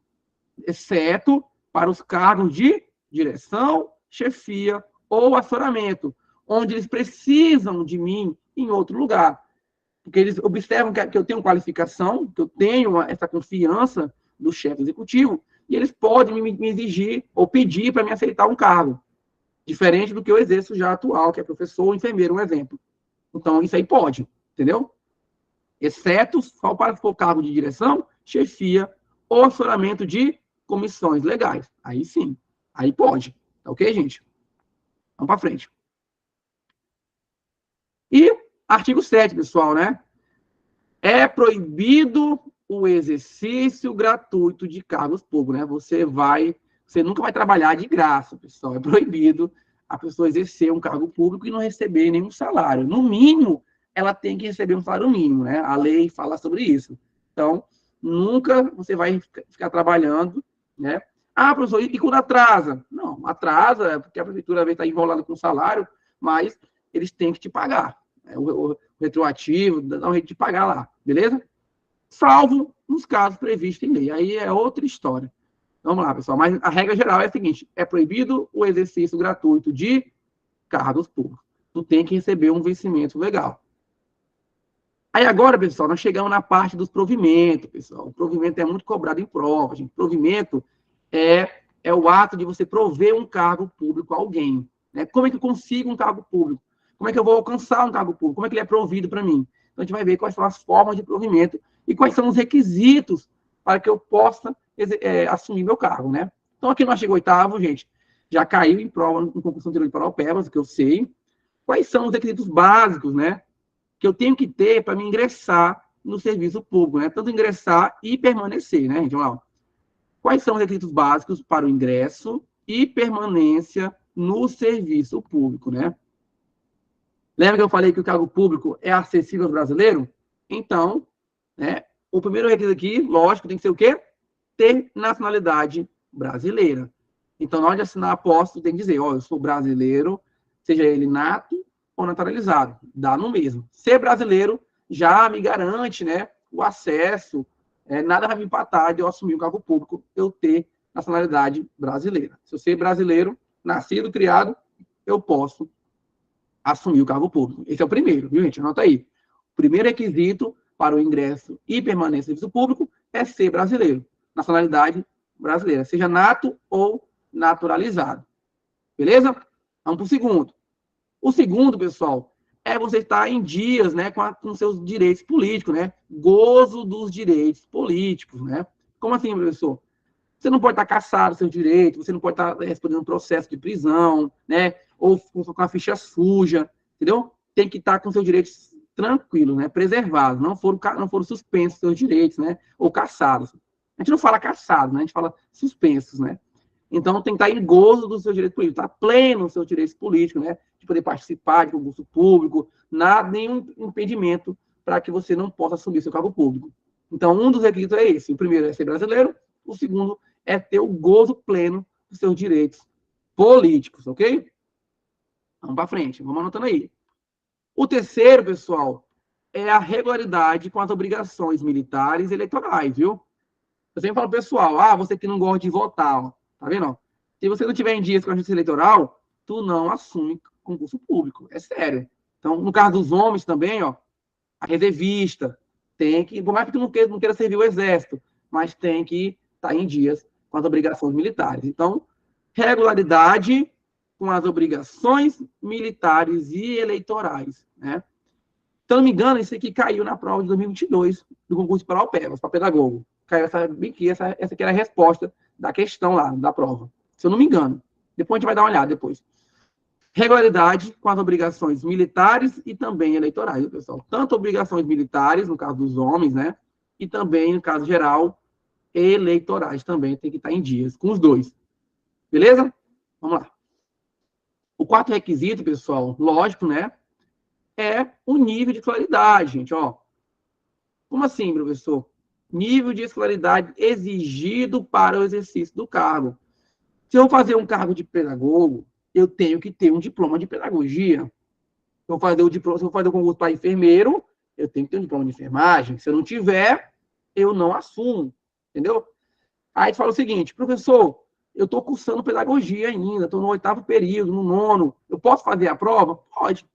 Exceto para os cargos de direção, chefia ou assessoramento, onde eles precisam de mim em outro lugar. Porque eles observam que eu tenho qualificação, que eu tenho essa confiança do chefe executivo, e eles podem me exigir ou pedir para me aceitar um cargo, diferente do que eu exerço já atual, que é professor ou enfermeiro, um exemplo. Então, isso aí pode, entendeu? Exceto só para o cargo de direção, chefia ou assessoramento de comissões legais. Aí sim, aí pode. Tá ok, gente? Vamos para frente. E artigo 7, pessoal, né? É proibido o exercício gratuito de cargos públicos, né? Você nunca vai trabalhar de graça, pessoal. É proibido a pessoa exercer um cargo público e não receber nenhum salário. No mínimo, ela tem que receber um salário mínimo, né? A lei fala sobre isso. Então, nunca você vai ficar trabalhando, né? Ah, professor, e quando atrasa? Não, atrasa, porque a prefeitura está enrolando com salário, mas eles têm que te pagar. o retroativo, dá um jeito de pagar lá, beleza? Salvo nos casos previstos em lei. Aí é outra história. Vamos lá, pessoal. Mas a regra geral é a seguinte: é proibido o exercício gratuito de cargos públicos. Tu tem que receber um vencimento legal. Aí agora, pessoal, nós chegamos na parte dos provimentos, pessoal. O provimento é muito cobrado em prova, gente. Provimento é o ato de você prover um cargo público a alguém. Né? Como é que eu consigo um cargo público? Como é que eu vou alcançar um cargo público? Como é que ele é provido para mim? Então, a gente vai ver quais são as formas de provimento e quais são os requisitos para que eu possa assumir meu cargo, né? Então, aqui no artigo 8º, gente, já caiu em prova no concurso anterior de Paraupebas, que eu sei. Quais são os requisitos básicos, né? Que eu tenho que ter para me ingressar no serviço público, né? Tanto ingressar e permanecer, né, gente? Vamos lá. Quais são os requisitos básicos para o ingresso e permanência no serviço público, né? Lembra que eu falei que o cargo público é acessível aos brasileiros? Então, né, o primeiro requisito aqui, lógico, tem que ser o quê? Ter nacionalidade brasileira. Então, na hora de assinar a posse, tem que dizer, ó, eu sou brasileiro, seja ele nato ou naturalizado, dá no mesmo. Ser brasileiro já me garante, né, o acesso, nada vai me empatar de eu assumir o cargo público, eu ter nacionalidade brasileira. Se eu ser brasileiro, nascido, criado, eu posso assumir o cargo público. Esse é o primeiro, viu, gente? Anota aí. O primeiro requisito para o ingresso e permanência no serviço público é ser brasileiro. Nacionalidade brasileira, seja nato ou naturalizado. Beleza? Vamos para o segundo. O segundo, pessoal, é você estar em dias, né, com seus direitos políticos, né? Gozo dos direitos políticos, né? Como assim, professor? Você não pode estar caçado seus direitos, você não pode estar respondendo um processo de prisão, né? Ou com a ficha suja, entendeu? Tem que estar com seus direitos tranquilos, né? Preservados, não foram suspensos seus direitos, né? Ou caçados. A gente não fala caçado, né? A gente fala suspensos, né? Então, tem que estar em gozo dos seus direitos políticos, estar pleno nos seus direitos políticos, né? De poder participar de concurso público, nenhum impedimento para que você não possa assumir seu cargo público. Então, um dos requisitos é esse. O primeiro é ser brasileiro, o segundo é ter o gozo pleno dos seus direitos políticos, ok? Vamos para frente, vamos anotando aí. O terceiro, pessoal, é a regularidade com as obrigações militares e eleitorais, viu? Eu sempre falo, pessoal, você que não gosta de votar, ó, tá vendo? Se você não tiver em dias com a justiça eleitoral, tu não assume concurso público, é sério. Então, no caso dos homens também, ó, a reservista tem que, por mais que tu não queira servir o exército, mas tem que estar em dias com as obrigações militares. Então, regularidade com as obrigações militares e eleitorais, né? Se eu não me engano, isso aqui caiu na prova de 2022 do concurso para Paraupebas, para pedagogo. Caiu essa aqui era a resposta da questão lá, da prova. Se eu não me engano. Depois a gente vai dar uma olhada depois. Regularidade com as obrigações militares e também eleitorais, pessoal. Tanto obrigações militares, no caso dos homens, né? E também, no caso geral, eleitorais também tem que estar em dias, com os dois. Beleza? Vamos lá. O quarto requisito, pessoal, lógico, né? É o nível de escolaridade, gente, ó. Como assim, professor? Nível de escolaridade exigido para o exercício do cargo. Se eu fazer um cargo de pedagogo, eu tenho que ter um diploma de pedagogia. Se eu fazer o concurso para enfermeiro, eu tenho que ter um diploma de enfermagem. Se eu não tiver, eu não assumo, entendeu? Aí a gente fala o seguinte, professor, eu estou cursando pedagogia ainda, estou no 8º período, no 9º, eu posso fazer a prova? Pode.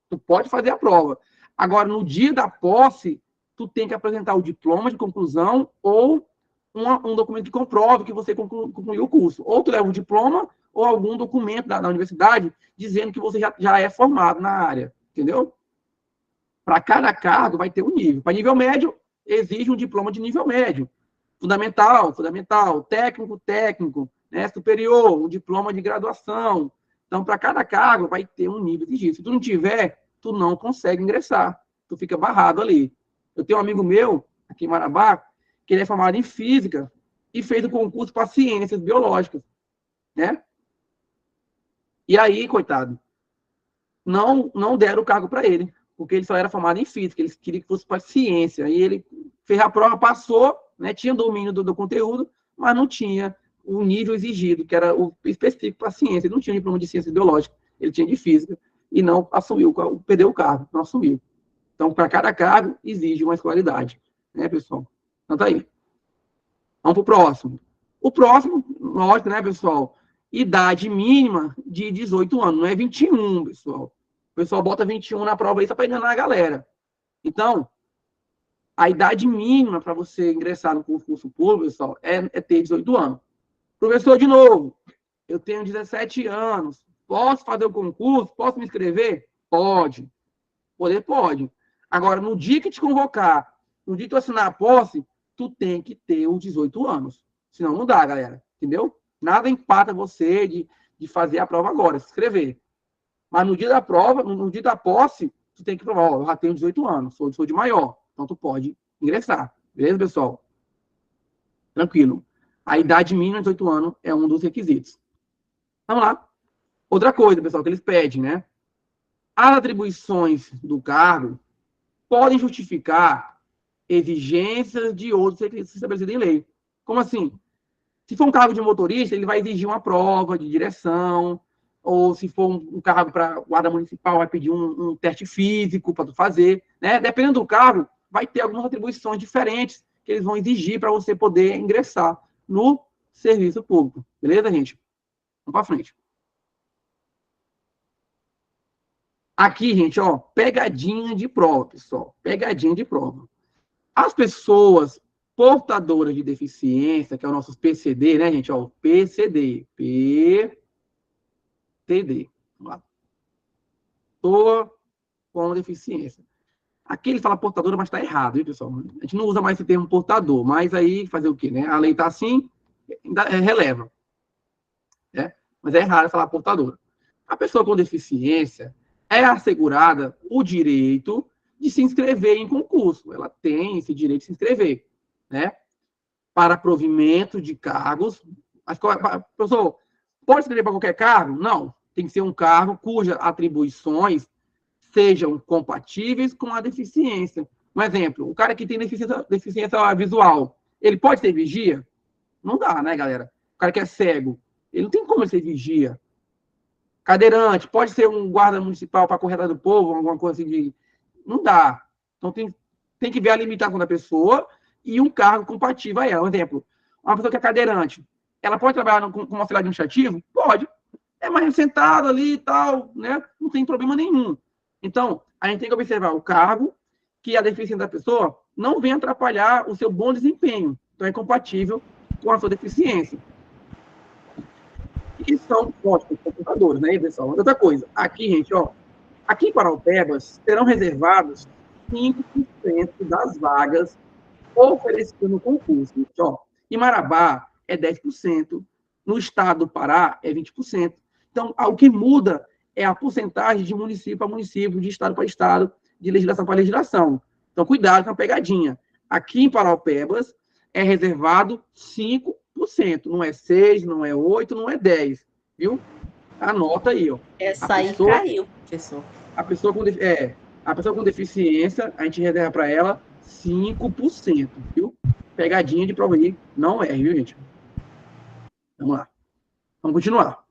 Tu pode fazer a prova. Agora, no dia da posse, tu tem que apresentar o diploma de conclusão ou um documento que comprove que você concluiu o curso. Ou tu leva um diploma ou algum documento da universidade dizendo que você já é formado na área, entendeu? Para cada cargo vai ter um nível. Para nível médio, exige um diploma de nível médio. Fundamental, técnico, né? Superior, um diploma de graduação. Então, para cada cargo, vai ter um nível exigido. Se tu não tiver, tu não consegue ingressar. Tu fica barrado ali. Eu tenho um amigo meu, aqui em Marabá, que ele é formado em física e fez o concurso para ciências biológicas, né? E aí, coitado, não deram o cargo para ele, porque ele só era formado em física, eles queriam que fosse para ciência. Aí ele fez a prova, passou, né? Tinha domínio do conteúdo, mas não tinha o nível exigido, que era o específico para ciência. Ele não tinha diploma de ciência biológica, ele tinha de física. e não assumiu, perdeu o cargo, não assumiu. Então, para cada cargo, exige uma escolaridade, né, pessoal? Então, tá aí. Vamos para o próximo. O próximo, lógico, né, pessoal? Idade mínima de 18 anos, não é 21, pessoal. O pessoal bota 21 na prova aí só para enganar a galera. Então, a idade mínima para você ingressar no concurso público, pessoal, é ter 18 anos. Professor, de novo, eu tenho 17 anos, posso fazer o concurso? Posso me inscrever? Pode. Poder pode. Agora, no dia que te convocar, no dia que tu assinar a posse, tu tem que ter os 18 anos. Senão não dá, galera. Entendeu? Nada empata você de fazer a prova agora, se inscrever. Mas no dia da prova, no dia da posse, tu tem que provar, ó, eu já tenho 18 anos, sou de maior. Então tu pode ingressar. Beleza, pessoal? Tranquilo. A idade mínima de 18 anos é um dos requisitos. Vamos lá. Outra coisa, pessoal, que eles pedem, né? As atribuições do cargo podem justificar exigências de outros requisitos estabelecidos em lei. Como assim? Se for um cargo de motorista, ele vai exigir uma prova de direção, ou se for um cargo para guarda municipal, vai pedir um teste físico para tu fazer, né? Dependendo do cargo, vai ter algumas atribuições diferentes que eles vão exigir para você poder ingressar no serviço público. Beleza, gente? Vamos para frente. Aqui, gente, ó, pegadinha de prova, pessoal. Pegadinha de prova. As pessoas portadoras de deficiência, que é o nosso PCD, né, gente? Ó, PCD. PCD. Vamos lá. Pessoa com deficiência. Aqui ele fala portadora, mas está errado, viu, pessoal? A gente não usa mais esse termo portador, mas aí fazer o quê, né? A lei está assim, ainda releva. Né? Mas é errado falar portadora. A pessoa com deficiência é assegurada o direito de se inscrever em concurso. Ela tem esse direito de se inscrever, né? Para provimento de cargos. Professor, pode escrever para qualquer cargo? Não. Tem que ser um cargo cujas atribuições sejam compatíveis com a deficiência. Um exemplo, o cara que tem deficiência visual, ele pode ser vigia? Não dá, né, galera? O cara que é cego, ele não tem como ser vigia. Cadeirante, pode ser um guarda municipal para correr atrás do povo, alguma coisa assim de... Não dá. Então, tem que ver a limitação da pessoa e um cargo compatível a ela. Um exemplo, uma pessoa que é cadeirante, ela pode trabalhar com um auxiliar administrativo? Pode. É mais sentado ali e tal, né? Não tem problema nenhum. Então, a gente tem que observar o cargo, que a deficiência da pessoa não vem atrapalhar o seu bom desempenho. Então, é compatível com a sua deficiência. E são ótimos computadores, né, pessoal? Outra coisa, aqui, gente, ó, aqui em Paraupebas serão reservados 5% das vagas oferecidas no concurso. Gente, ó. Em Marabá é 10%, no estado do Pará é 20%. Então, o que muda é a porcentagem de município para município, de estado para estado, de legislação para legislação. Então, cuidado com a pegadinha. Aqui em Paraupebas é reservado 5%. Não é 6, não é 8, não é 10. Viu? Anota aí, ó. Essa aí caiu, professor. A pessoa com deficiência, a gente reserva para ela 5%, viu? Pegadinha de prova aí, não é, viu, gente? Vamos lá. Vamos continuar.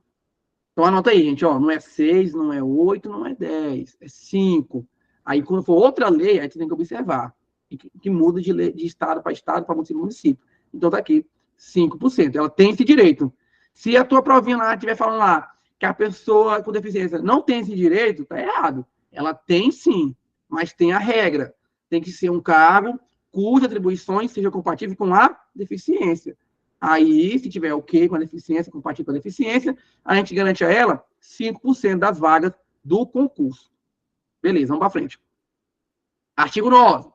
Então, anota aí, gente, ó. Não é 6, não é 8, não é 10, é 5. Aí, quando for outra lei, aí você tem que observar. Que muda de estado, para município. Então, tá aqui, 5%. Ela tem esse direito. Se a tua provinha lá estiver falando lá que a pessoa com deficiência não tem esse direito, tá errado. Ela tem sim, mas tem a regra. Tem que ser um cargo cujas atribuições sejam compatíveis com a deficiência. Aí, se tiver o quê com a deficiência, compatível com a deficiência, a gente garante a ela 5% das vagas do concurso. Beleza, vamos para frente. Artigo 9.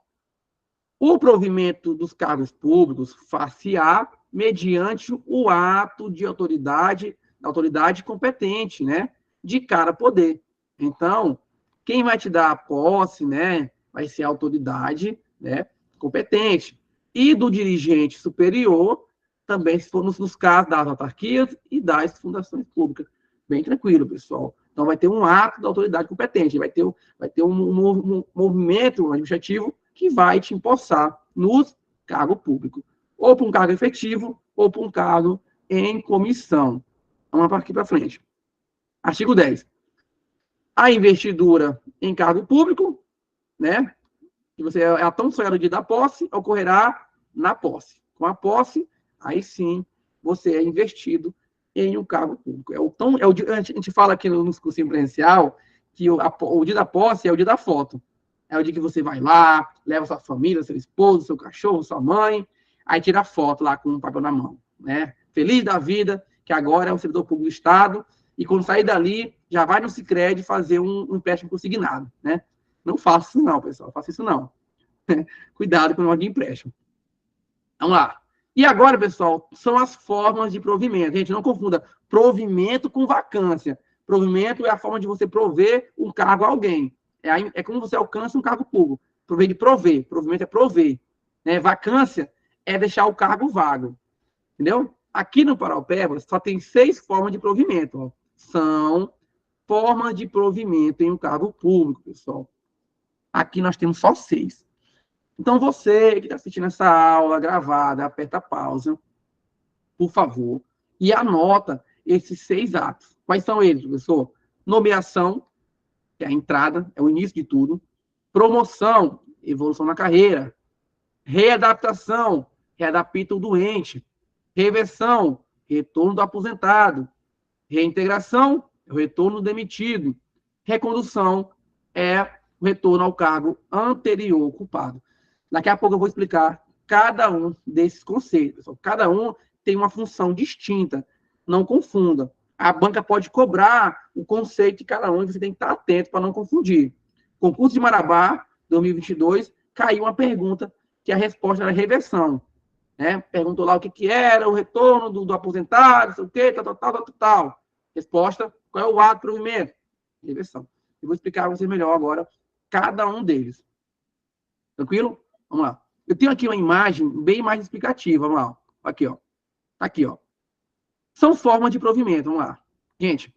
O provimento dos cargos públicos far-se-á mediante o ato de autoridade, da autoridade competente, né? De cada poder. Então, quem vai te dar a posse, né? Vai ser a autoridade, né? Competente. E do dirigente superior, também se for nos casos das autarquias e das fundações públicas. Bem tranquilo, pessoal. Então, vai ter um ato da autoridade competente, vai ter um movimento administrativo que vai te empossar no cargo público. Ou para um cargo efetivo, ou para um cargo em comissão. Vamos aqui para frente. Artigo 10. A investidura em cargo público, né? Que você é a tão sonhada dia da posse, ocorrerá na posse. Com a posse, aí sim, você é investido em um cargo público. A gente fala aqui no cursinho presencial que o dia da posse é o dia da foto. É o dia que você vai lá, leva sua família, seu esposo, seu cachorro, sua mãe, aí tira a foto lá com o papel na mão, né? Feliz da vida, que agora é um servidor público do Estado, e quando sair dali, já vai no Sicredi fazer um empréstimo consignado, né? Não faça isso não, pessoal, faça isso não. Cuidado com o negócio de empréstimo. Vamos lá. E agora, pessoal, são as formas de provimento. Gente, não confunda provimento com vacância. Provimento é a forma de você prover um cargo a alguém. É como você alcança um cargo público. Prover de prover. Provimento é prover. Né? Vacância é deixar o cargo vago. Entendeu? Aqui no Paraupeba só tem 6 formas de provimento. Ó. São formas de provimento em um cargo público, pessoal. Aqui nós temos só 6. Então, você que está assistindo essa aula gravada, aperta pausa, por favor, e anota esses 6 atos. Quais são eles, professor? Nomeação, que é a entrada, é o início de tudo. Promoção, evolução na carreira. Readaptação, readapta o doente. Reversão, retorno do aposentado. Reintegração, é o retorno do demitido. Recondução é o retorno ao cargo anterior ocupado. Daqui a pouco eu vou explicar cada um desses conceitos. Cada um tem uma função distinta. Não confunda. A banca pode cobrar o conceito de cada um e você tem que estar atento para não confundir. Concurso de Marabá, 2022, caiu uma pergunta que a resposta era reversão. Né? Perguntou lá o que era o retorno do aposentado, não sei o quê, tal. Resposta, qual é o ato de provimento? Reversão. Eu vou explicar para vocês melhor agora cada um deles. Tranquilo? Vamos lá. Eu tenho aqui uma imagem bem mais explicativa. Vamos lá. Aqui, ó. Aqui, ó. São formas de provimento. Vamos lá. Gente,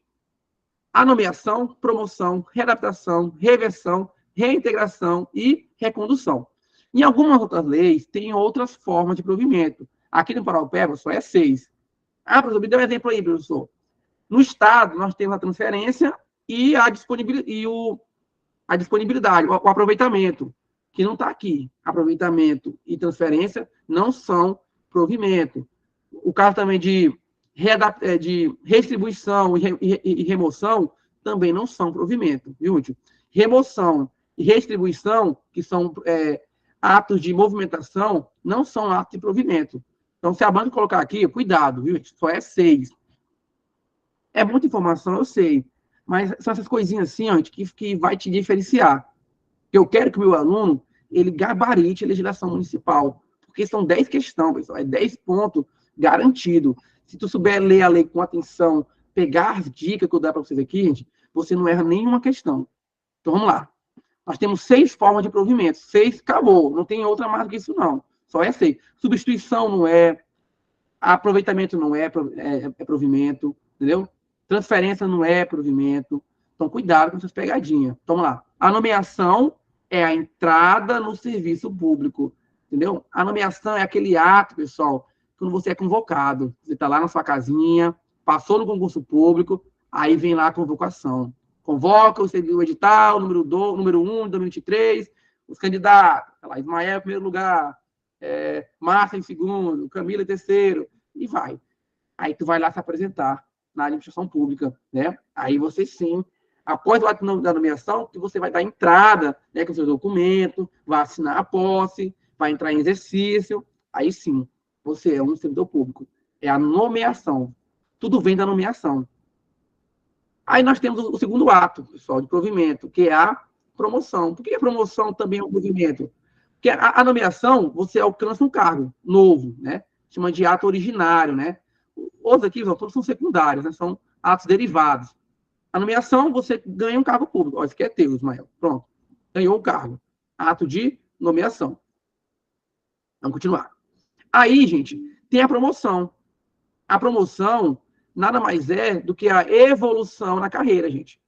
a nomeação, promoção, readaptação, reversão, reintegração e recondução. Em algumas outras leis, tem outras formas de provimento. Aqui no Paraupeba só é 6. Ah, professor, me dê um exemplo aí, professor. No Estado, nós temos a transferência e a disponibilidade, o aproveitamento, que não está aqui. Aproveitamento e transferência não são provimento. O caso também de restribuição e remoção também não são provimento, viu, tio? Remoção e restribuição, que são atos de movimentação, não são atos de provimento. Então, se a banca colocar aqui, cuidado, viu? Só é 6. É muita informação, eu sei, mas são essas coisinhas assim, ó, que vai te diferenciar. Eu quero que o meu aluno ele gabarite a legislação municipal, porque são 10 questões, pessoal, é 10 pontos garantido. Se tu souber ler a lei com atenção, pegar as dicas que eu dar para vocês aqui, gente, você não erra nenhuma questão. Então, vamos lá. Nós temos 6 formas de provimento. 6, acabou. Não tem outra mais do que isso, não. Só é 6. Substituição não é. Aproveitamento não é provimento. Entendeu? Transferência não é provimento. Então, cuidado com essas pegadinhas. Então, vamos lá. A nomeação é a entrada no serviço público. Entendeu? A nomeação é aquele ato, pessoal, quando você é convocado. Você está lá na sua casinha, passou no concurso público, aí vem lá a convocação. Convoca o edital, número 1 de 2023, os candidatos, lá, Ismael em primeiro lugar, Márcia em segundo, Camila em terceiro, e vai. Aí tu vai lá se apresentar na administração pública, né? Aí você sim, após o ato da nomeação, que você vai dar entrada, né, com o seu documento, vai assinar a posse, vai entrar em exercício, aí sim, você é um servidor público. É a nomeação. Tudo vem da nomeação. Aí nós temos o segundo ato, pessoal, de provimento, que é a promoção. Por que a promoção também é um provimento? Porque a nomeação, você alcança um cargo novo, né? Chama de ato originário, né? Outros aqui, todos são secundários, né? São atos derivados. A nomeação, você ganha um cargo público. Ó, esse aqui é teu, Ismael. Pronto. Ganhou o cargo. Ato de nomeação. Vamos continuar. Aí, gente, tem a promoção. A promoção nada mais é do que a evolução na carreira, gente.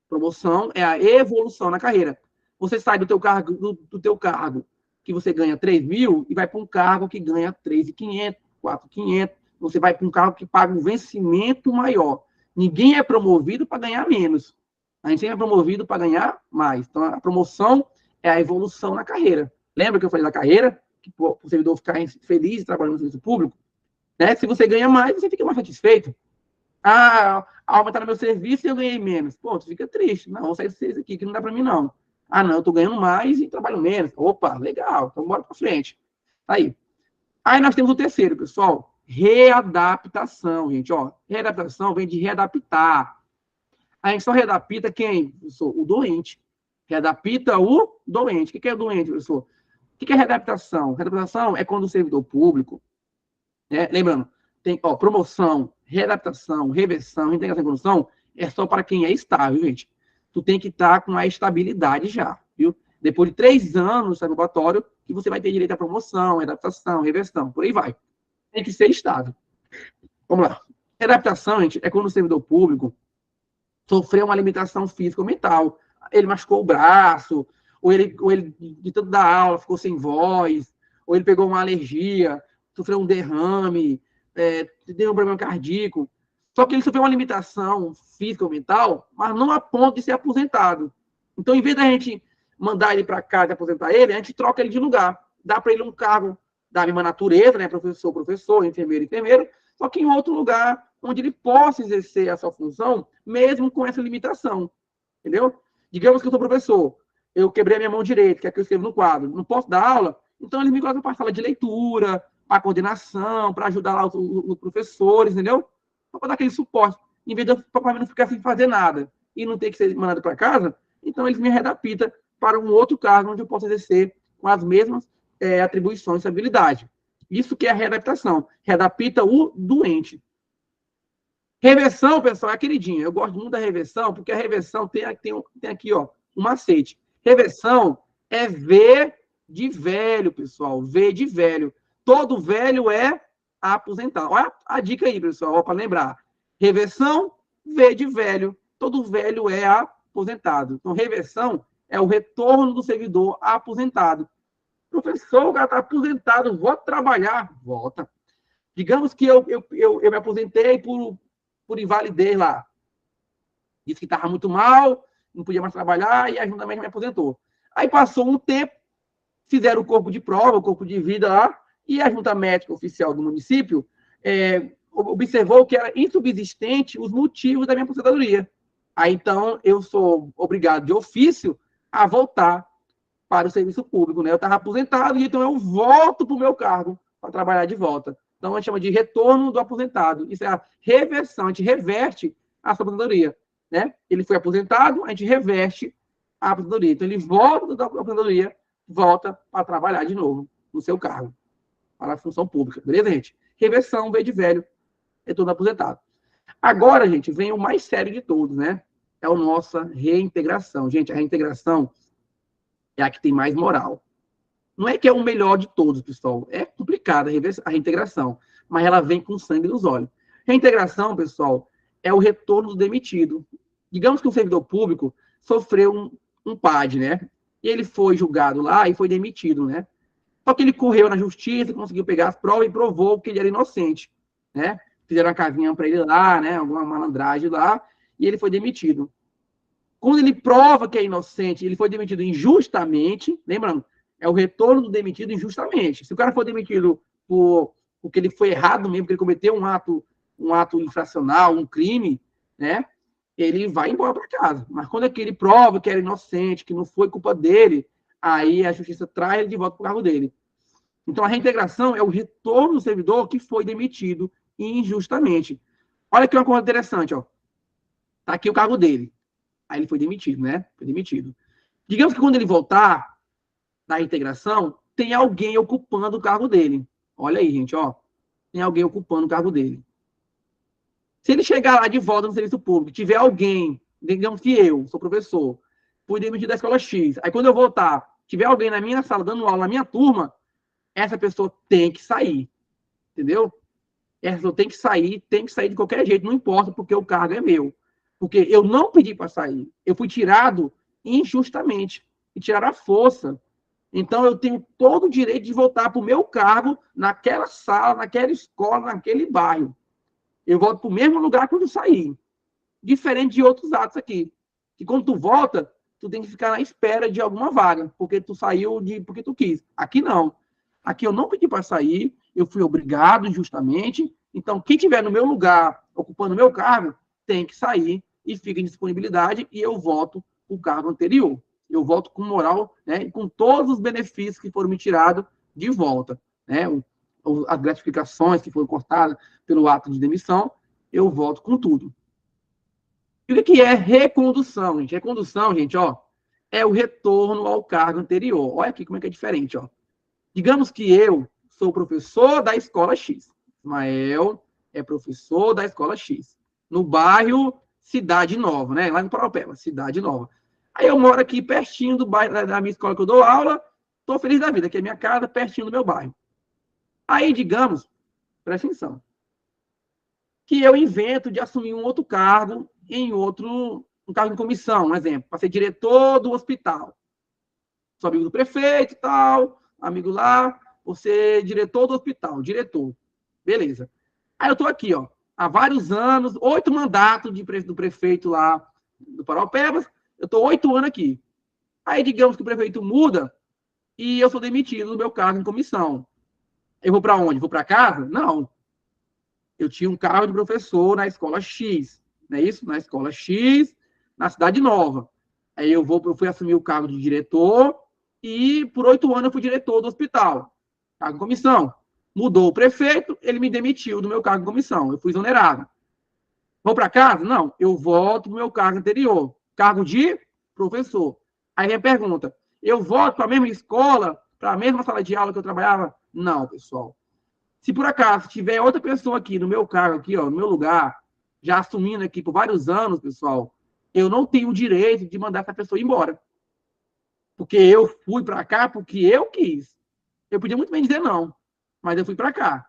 Promoção é a evolução na carreira. Você sai do teu cargo que você ganha 3 mil e vai para um cargo que ganha 3.500, 4.500. Você vai para um cargo que paga um vencimento maior. Ninguém é promovido para ganhar menos. A gente sempre é promovido para ganhar mais. Então, a promoção é a evolução na carreira. Lembra que eu falei da carreira? Que o servidor ficar feliz trabalhando no serviço público? Né? Se você ganha mais, você fica mais satisfeito. Ah, aumentaram meu serviço e eu ganhei menos. Pô, tu fica triste. Não, vou sair desse aqui, que não dá para mim, não. Ah, não, eu tô ganhando mais e trabalho menos. Opa, legal, então bora para frente. Aí. Aí nós temos o terceiro, pessoal. Readaptação, gente. Ó, readaptação vem de readaptar. A gente só readapta quem? Professor? O doente. Readapta o doente. O que é o doente, professor? O que é readaptação? Readaptação é quando o servidor público, né? Lembrando, tem promoção, readaptação, reversão, integração e evolução, é só para quem é estável, gente. Tu tem que estar com a estabilidade já, viu? Depois de 3 anos no laboratório, que você vai ter direito à promoção, readaptação, reversão, por aí vai. Tem que ser estável. Vamos lá. Readaptação, gente, é quando o servidor público sofreu uma limitação física ou mental. Ele machucou o braço, ou ele de tanto dar aula, ficou sem voz, ou ele pegou uma alergia, sofreu um derrame, teve um problema cardíaco. Só que ele sofreu uma limitação física ou mental, mas não a ponto de ser aposentado. Então, em vez da gente mandar ele para casa e aposentar ele, a gente troca ele de lugar. Dá para ele um cargo da mesma natureza, né? Professor, enfermeiro, só que em outro lugar, onde ele possa exercer a sua função, mesmo com essa limitação. Entendeu? Digamos que eu sou professor, eu quebrei a minha mão direita, que é a que eu escrevo no quadro, não posso dar aula, então eles me colocam para a sala de leitura, para a coordenação, para ajudar lá os professores, entendeu? Para dar aquele suporte. Em vez de eu não ficar sem fazer nada e não ter que ser mandado para casa, então eles me readaptam para um outro cargo onde eu posso exercer com as mesmas atribuições e habilidade. Isso que é a readaptação. Readapta o doente. Reversão, pessoal, é queridinha. Eu gosto muito da reversão, porque a reversão tem aqui, ó, um macete. Reversão é V de velho, pessoal. V de velho. Todo velho é aposentado. Olha a dica aí, pessoal, para lembrar. Reversão, V de velho. Todo velho é aposentado. Então, reversão é o retorno do servidor aposentado. Professor, o cara está aposentado, volta trabalhar. Volta. Digamos que eu me aposentei por invalidez lá. Disse que estava muito mal, não podia mais trabalhar e a Junta Médica me aposentou. Aí passou um tempo, fizeram o corpo de prova, o corpo de vida lá, e a Junta Médica Oficial do município observou que era insubsistente os motivos da minha aposentadoria. Aí, então, eu sou obrigado de ofício a voltar para o serviço público, né? Eu estava aposentado, e então eu volto para o meu cargo para trabalhar de volta. Então, a gente chama de retorno do aposentado. Isso é a reversão, a gente reverte a sua aposentadoria, né? Ele foi aposentado, a gente reverte a aposentadoria. Então, ele volta da aposentadoria, volta para trabalhar de novo no seu cargo, para a função pública. Beleza, gente? Reversão, veio de velho, retorno aposentado. Agora, gente, vem o mais sério de todos, né? É a nossa reintegração. Gente, a reintegração é a que tem mais moral. Não é que é o melhor de todos, pessoal. É complicada a reintegração, mas ela vem com sangue nos olhos. Reintegração, pessoal, é o retorno do demitido. Digamos que um servidor público sofreu um PAD, né? E ele foi julgado lá e foi demitido, né? Só que ele correu na justiça, conseguiu pegar as provas e provou que ele era inocente, né? Fizeram uma casinha para ele lá, né? Alguma malandragem lá, e ele foi demitido. Quando ele prova que é inocente, ele foi demitido injustamente, lembrando, é o retorno do demitido injustamente. Se o cara for demitido porque ele foi errado mesmo, porque ele cometeu um ato infracional, um crime, né? Ele vai embora para casa. Mas quando é que ele prova que era inocente, que não foi culpa dele, aí a justiça traz ele de volta para o cargo dele. Então, a reintegração é o retorno do servidor que foi demitido injustamente. Olha aqui uma coisa interessante, ó. Tá aqui o cargo dele. Aí ele foi demitido, né? Foi demitido. Digamos que quando ele voltar da reintegração, tem alguém ocupando o cargo dele. Olha aí, gente, ó. Tem alguém ocupando o cargo dele. Se ele chegar lá de volta no serviço público, tiver alguém, digamos que eu, sou professor, fui demitido da escola X, aí quando eu voltar, tiver alguém na minha sala dando aula na minha turma, essa pessoa tem que sair. Entendeu? Essa pessoa tem que sair de qualquer jeito, não importa, porque o cargo é meu. Porque eu não pedi para sair, eu fui tirado injustamente, e tiraram à força. Então, eu tenho todo o direito de voltar para o meu cargo, naquela sala, naquela escola, naquele bairro. Eu volto para o mesmo lugar quando eu sair. Diferente de outros atos aqui, que quando tu volta, tu tem que ficar na espera de alguma vaga, porque tu saiu porque tu quis. Aqui não. Aqui eu não pedi para sair, eu fui obrigado injustamente. Então, quem tiver no meu lugar, ocupando o meu cargo, tem que sair e fica em disponibilidade e eu volto o cargo anterior. Eu volto com moral, né, e com todos os benefícios que foram me tirados de volta, né, as gratificações que foram cortadas pelo ato de demissão, eu volto com tudo. E o que é recondução, gente? Recondução, gente, ó, é o retorno ao cargo anterior. Olha aqui como é que é diferente, ó. Digamos que eu sou professor da escola X. Ismael é professor da escola X. No bairro Cidade Nova, né? Lá no Paropeba, Cidade Nova. Aí eu moro aqui pertinho do bairro da minha escola que eu dou aula. Estou feliz da vida, que é minha casa, pertinho do meu bairro. Aí, digamos, presta atenção, que eu invento de assumir um outro cargo um cargo em comissão, um exemplo, para ser diretor do hospital. Sou amigo do prefeito e tal, amigo lá, você diretor do hospital, diretor. Beleza. Aí eu estou aqui, ó, há vários anos, 8 mandatos do prefeito lá do Paraupebas, eu estou 8 anos aqui. Aí, digamos que o prefeito muda e eu sou demitido do meu cargo em comissão. Eu vou para onde? Vou para casa? Não. Eu tinha um cargo de professor na escola X, não é isso? Na escola X, na Cidade Nova. Aí eu fui assumir o cargo de diretor e por 8 anos eu fui diretor do hospital. Cargo de comissão. Mudou o prefeito, ele me demitiu do meu cargo de comissão. Eu fui exonerado. Vou para casa? Não. Eu volto para o meu cargo anterior. Cargo de professor. Aí vem a pergunta. Eu volto para a mesma escola, para a mesma sala de aula que eu trabalhava? Não, pessoal. Se por acaso tiver outra pessoa aqui no meu cargo, aqui, ó, no meu lugar, já assumindo aqui por vários anos, pessoal, eu não tenho o direito de mandar essa pessoa embora. Porque eu fui para cá porque eu quis. Eu podia muito bem dizer não, mas eu fui para cá.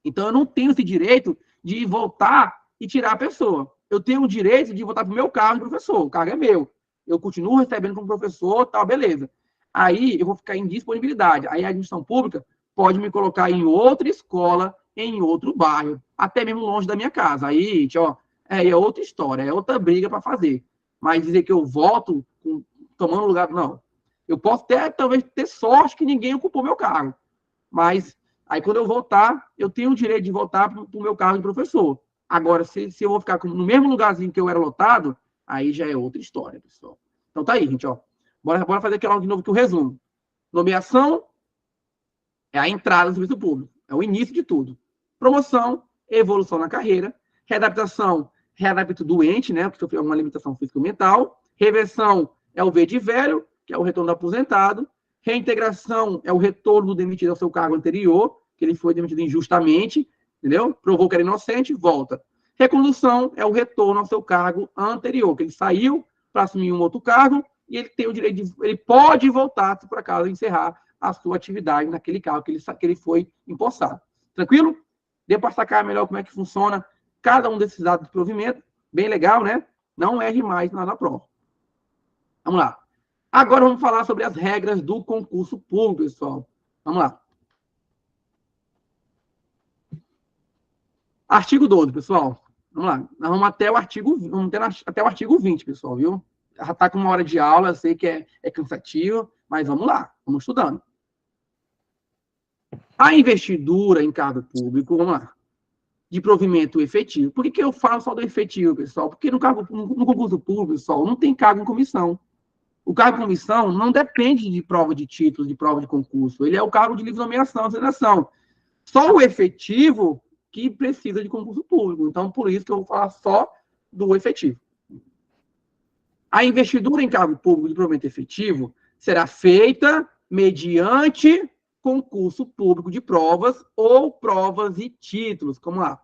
Então eu não tenho esse direito de voltar e tirar a pessoa. Eu tenho o direito de voltar para o meu cargo de professor. O cargo é meu. Eu continuo recebendo como professor, tal, beleza. Aí eu vou ficar em disponibilidade. Aí a administração pública pode me colocar em outra escola, em outro bairro, até mesmo longe da minha casa. Aí, gente, ó, é outra história, é outra briga para fazer. Mas dizer que eu volto tomando lugar, não. Eu posso até, talvez, ter sorte que ninguém ocupou meu cargo. Mas aí, quando eu voltar, eu tenho o direito de voltar para o meu cargo de professor. Agora, se eu vou ficar no mesmo lugarzinho que eu era lotado, aí já é outra história, pessoal. Então, tá aí, gente, ó. Bora fazer aqui de novo que o resumo. Nomeação é a entrada no serviço público. É o início de tudo. Promoção, evolução na carreira. Readaptação, readapto doente, né? Porque sofreu uma limitação físico-mental. Reversão é o V de velho, que é o retorno do aposentado. Reintegração é o retorno do demitido ao seu cargo anterior, que ele foi demitido injustamente, entendeu? Provou que era inocente, volta. Recondução é o retorno ao seu cargo anterior, que ele saiu para assumir um outro cargo e ele tem o direito ele pode voltar, se por acaso encerrar a sua atividade naquele cargo que ele foi empossado. Tranquilo? Deu para sacar melhor como é que funciona cada um desses dados de provimento. Bem legal, né? Não erre mais na prova. Vamos lá. Agora vamos falar sobre as regras do concurso público, pessoal. Vamos lá. Artigo 12, pessoal. Vamos lá. Nós vamos até o artigo, até o artigo 20, pessoal, viu? Já está com uma hora de aula, eu sei que é cansativo, mas vamos lá, vamos estudando. A investidura em cargo público, vamos lá, de provimento efetivo. Por que eu falo só do efetivo, pessoal? Porque no concurso público, pessoal, não tem cargo em comissão. O cargo de comissão não depende de prova de título, de prova de concurso. Ele é o cargo de livre nomeação, asignação. Só o efetivo que precisa de concurso público. Então, por isso que eu vou falar só do efetivo. A investidura em cargo público de provimento efetivo será feita mediante concurso público de provas ou provas e títulos. Vamos lá.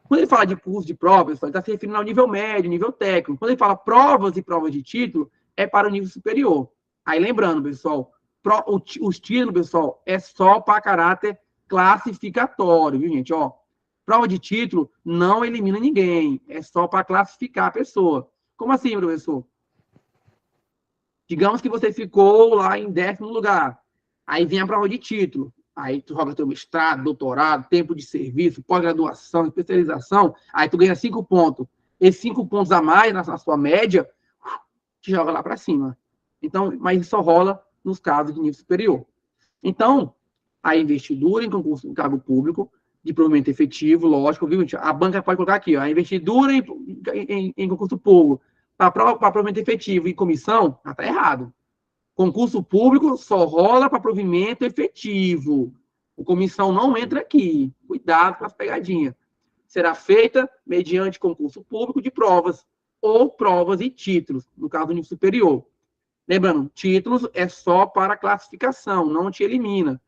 Quando ele fala de curso de provas, ele está se referindo ao nível médio, nível técnico. Quando ele fala provas e provas de título, é para o nível superior. Aí, lembrando, pessoal, os títulos, pessoal, é só para caráter classificatório, viu, gente? Ó, prova de título não elimina ninguém, é só para classificar a pessoa. Como assim, professor? Digamos que você ficou lá em 10º lugar. Aí vem a prova de título. Aí tu joga teu mestrado, doutorado, tempo de serviço, pós-graduação, especialização. Aí tu ganha 5 pontos. esses 5 pontos a mais na sua média, te joga lá para cima. Então, mas isso só rola nos casos de nível superior. Então, a investidura em concurso em cargo público, de provimento efetivo, lógico, viu, gente? A banca pode colocar aqui, ó, a investidura em concurso público para provimento efetivo e comissão, está errado. Concurso público só rola para provimento efetivo. O comissão não entra aqui. Cuidado com as pegadinhas. Será feita mediante concurso público de provas ou provas e títulos, no caso do nível superior. Lembrando, títulos é só para classificação, não te elimina.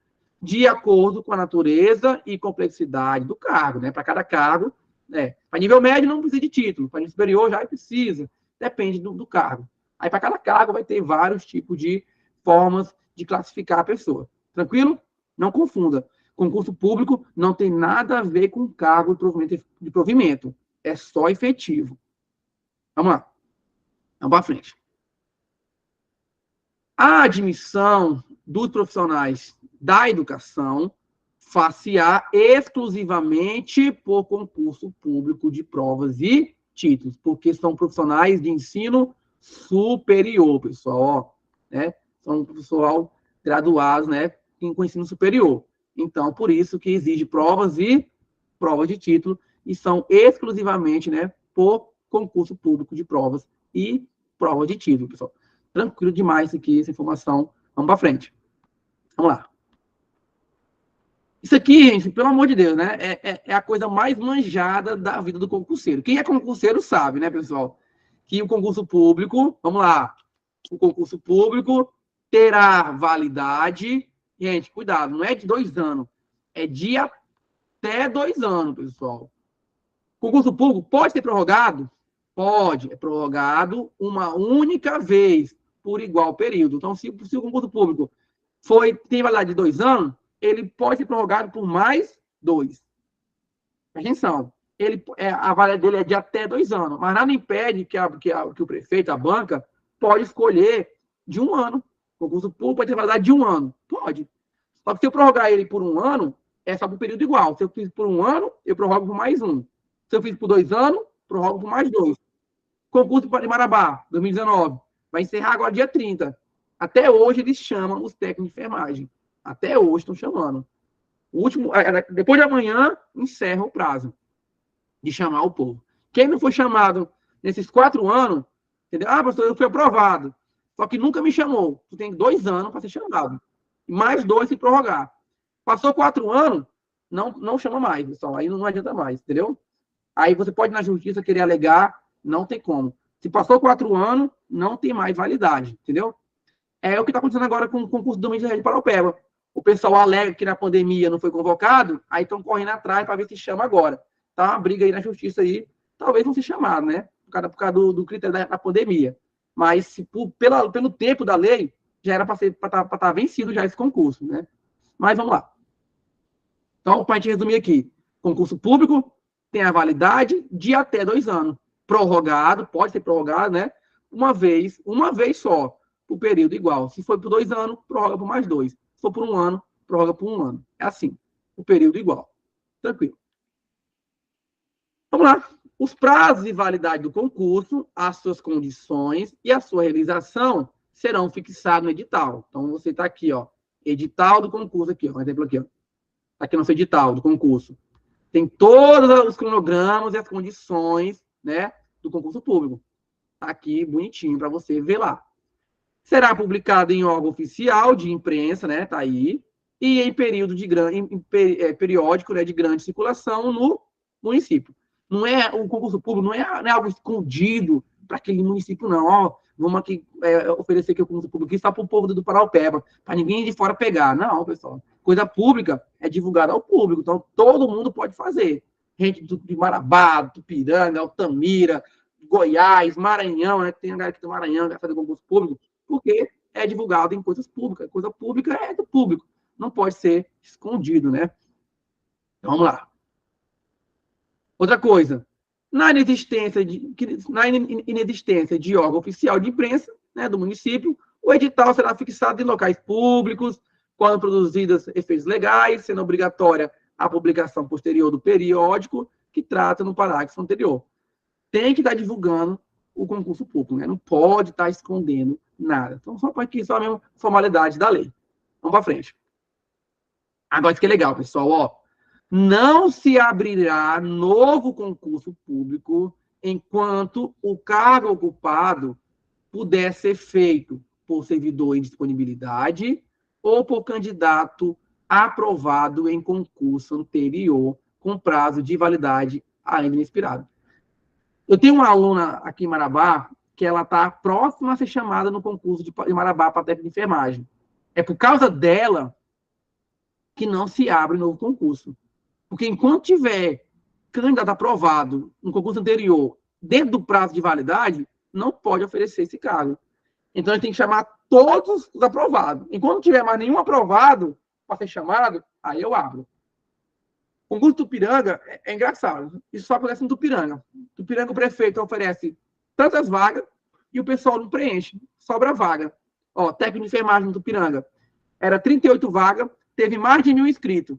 De acordo com a natureza e complexidade do cargo, né? Para cada cargo, né? Para nível médio não precisa de título, para nível superior já precisa, depende do cargo. Aí para cada cargo vai ter vários tipos de formas de classificar a pessoa. Tranquilo? Não confunda. Concurso público não tem nada a ver com cargo de provimento. É só efetivo. Vamos lá. Vamos para frente. A admissão dos profissionais da educação far-se-á exclusivamente por concurso público de provas e títulos, porque são profissionais de ensino superior, pessoal, né? São pessoal graduados, né, com ensino superior. Então, por isso que exige provas e provas de título, e são exclusivamente, né, por concurso público de provas e provas de título, pessoal. Tranquilo demais aqui, essa informação. Vamos para frente. Vamos lá. Isso aqui, gente, pelo amor de Deus, né? É a coisa mais manjada da vida do concurseiro. Quem é concurseiro sabe, né, pessoal? Que o concurso público, vamos lá, o concurso público terá validade. Gente, cuidado, não é de 2 anos, é de até 2 anos, pessoal. Concurso público pode ser prorrogado? Pode, é prorrogado uma única vez, por igual período. Então, se o concurso público tem validade de 2 anos, ele pode ser prorrogado por mais 2. Atenção, a validade dele é de até 2 anos, mas nada impede que o prefeito, a banca, pode escolher de 1 ano. O concurso público pode ter validade de 1 ano. Pode. Só que se eu prorrogar ele por 1 ano, é só por período igual. Se eu fiz por 1 ano, eu prorrogo por mais 1. Se eu fiz por 2 anos, prorrogo por mais 2. Concurso de Marabá, 2019. Vai encerrar agora dia 30. Até hoje eles chamam os técnicos de enfermagem. Até hoje estão chamando. Depois de amanhã, encerra o prazo de chamar o povo. Quem não foi chamado nesses 4 anos, entendeu? Ah, pastor, eu fui aprovado. Só que nunca me chamou. Tu tem 2 anos para ser chamado. Mais 2 se prorrogar. Passou 4 anos, não chama mais, pessoal. Aí não adianta mais, entendeu? Aí você pode ir na justiça querer alegar, não tem como. Se passou 4 anos, não tem mais validade, entendeu? É o que está acontecendo agora com o concurso do Domínio de Paraupeba. O pessoal alega que na pandemia não foi convocado, aí estão correndo atrás para ver se chama agora. Tá uma briga aí na justiça aí, talvez não se chamar, né? Por causa do critério da pandemia. Mas pelo tempo da lei, já era para estar vencido já esse concurso, né? Mas vamos lá. Então, para a gente resumir aqui, concurso público tem a validade de até 2 anos. Prorrogado, pode ser prorrogado, né? Uma vez só, por período igual. Se for por 2 anos, prorroga por mais 2. Se for por 1 ano, prorroga por 1 ano. É assim, o período igual. Tranquilo. Vamos lá. Os prazos de validade do concurso, as suas condições e a sua realização serão fixados no edital. Então, você está aqui, ó, edital do concurso aqui, ó, um exemplo aqui, ó. Aqui no nosso edital do concurso. Tem todos os cronogramas e as condições, né, do concurso público. Tá aqui bonitinho para você ver lá. Será publicado em órgão oficial de imprensa, né, tá aí, e em período periódico, né, de grande circulação no município. Não é o concurso público, não é algo escondido para aquele município, não. Ó, vamos aqui oferecer aqui o concurso público, isso está para o povo do Paraupeba, para ninguém de fora pegar. Não, pessoal. Coisa pública é divulgada ao público, então todo mundo pode fazer. Gente de Marabá, Tupiranga, Altamira, Goiás, Maranhão, né? Tem a galera aqui do Maranhão que vai fazer concurso público, porque é divulgado em coisas públicas. Coisa pública é do público, não pode ser escondido, né? Então, vamos lá. Outra coisa, na inexistência de órgão oficial de imprensa, né, do município, o edital será fixado em locais públicos, quando produzidas efeitos legais, sendo obrigatória a publicação posterior do periódico que trata no parágrafo anterior. tem que estar divulgando o concurso público, né? Não pode estar escondendo nada. Então, só para aqui, só a mesma formalidade da lei. Vamos para frente. Agora, isso que é legal, pessoal, ó. Não se abrirá novo concurso público enquanto o cargo ocupado puder ser feito por servidor em disponibilidade ou por candidato aprovado em concurso anterior com prazo de validade ainda inexpirado. Eu tenho uma aluna aqui em Marabá que ela está próxima a ser chamada no concurso de Marabá para técnico de enfermagem. É por causa dela que não se abre novo concurso. Porque enquanto tiver candidato aprovado no concurso anterior dentro do prazo de validade, não pode oferecer esse cargo. Então, a gente tem que chamar todos os aprovados. Enquanto não tiver mais nenhum aprovado para ser chamado, aí eu abro. O concurso Tupiranga é engraçado. Isso só acontece no Tupiranga. Tupiranga, o prefeito oferece tantas vagas e o pessoal não preenche. Sobra vaga. Ó, técnico de enfermagem no Tupiranga. Era 38 vagas, teve mais de 1.000 inscritos.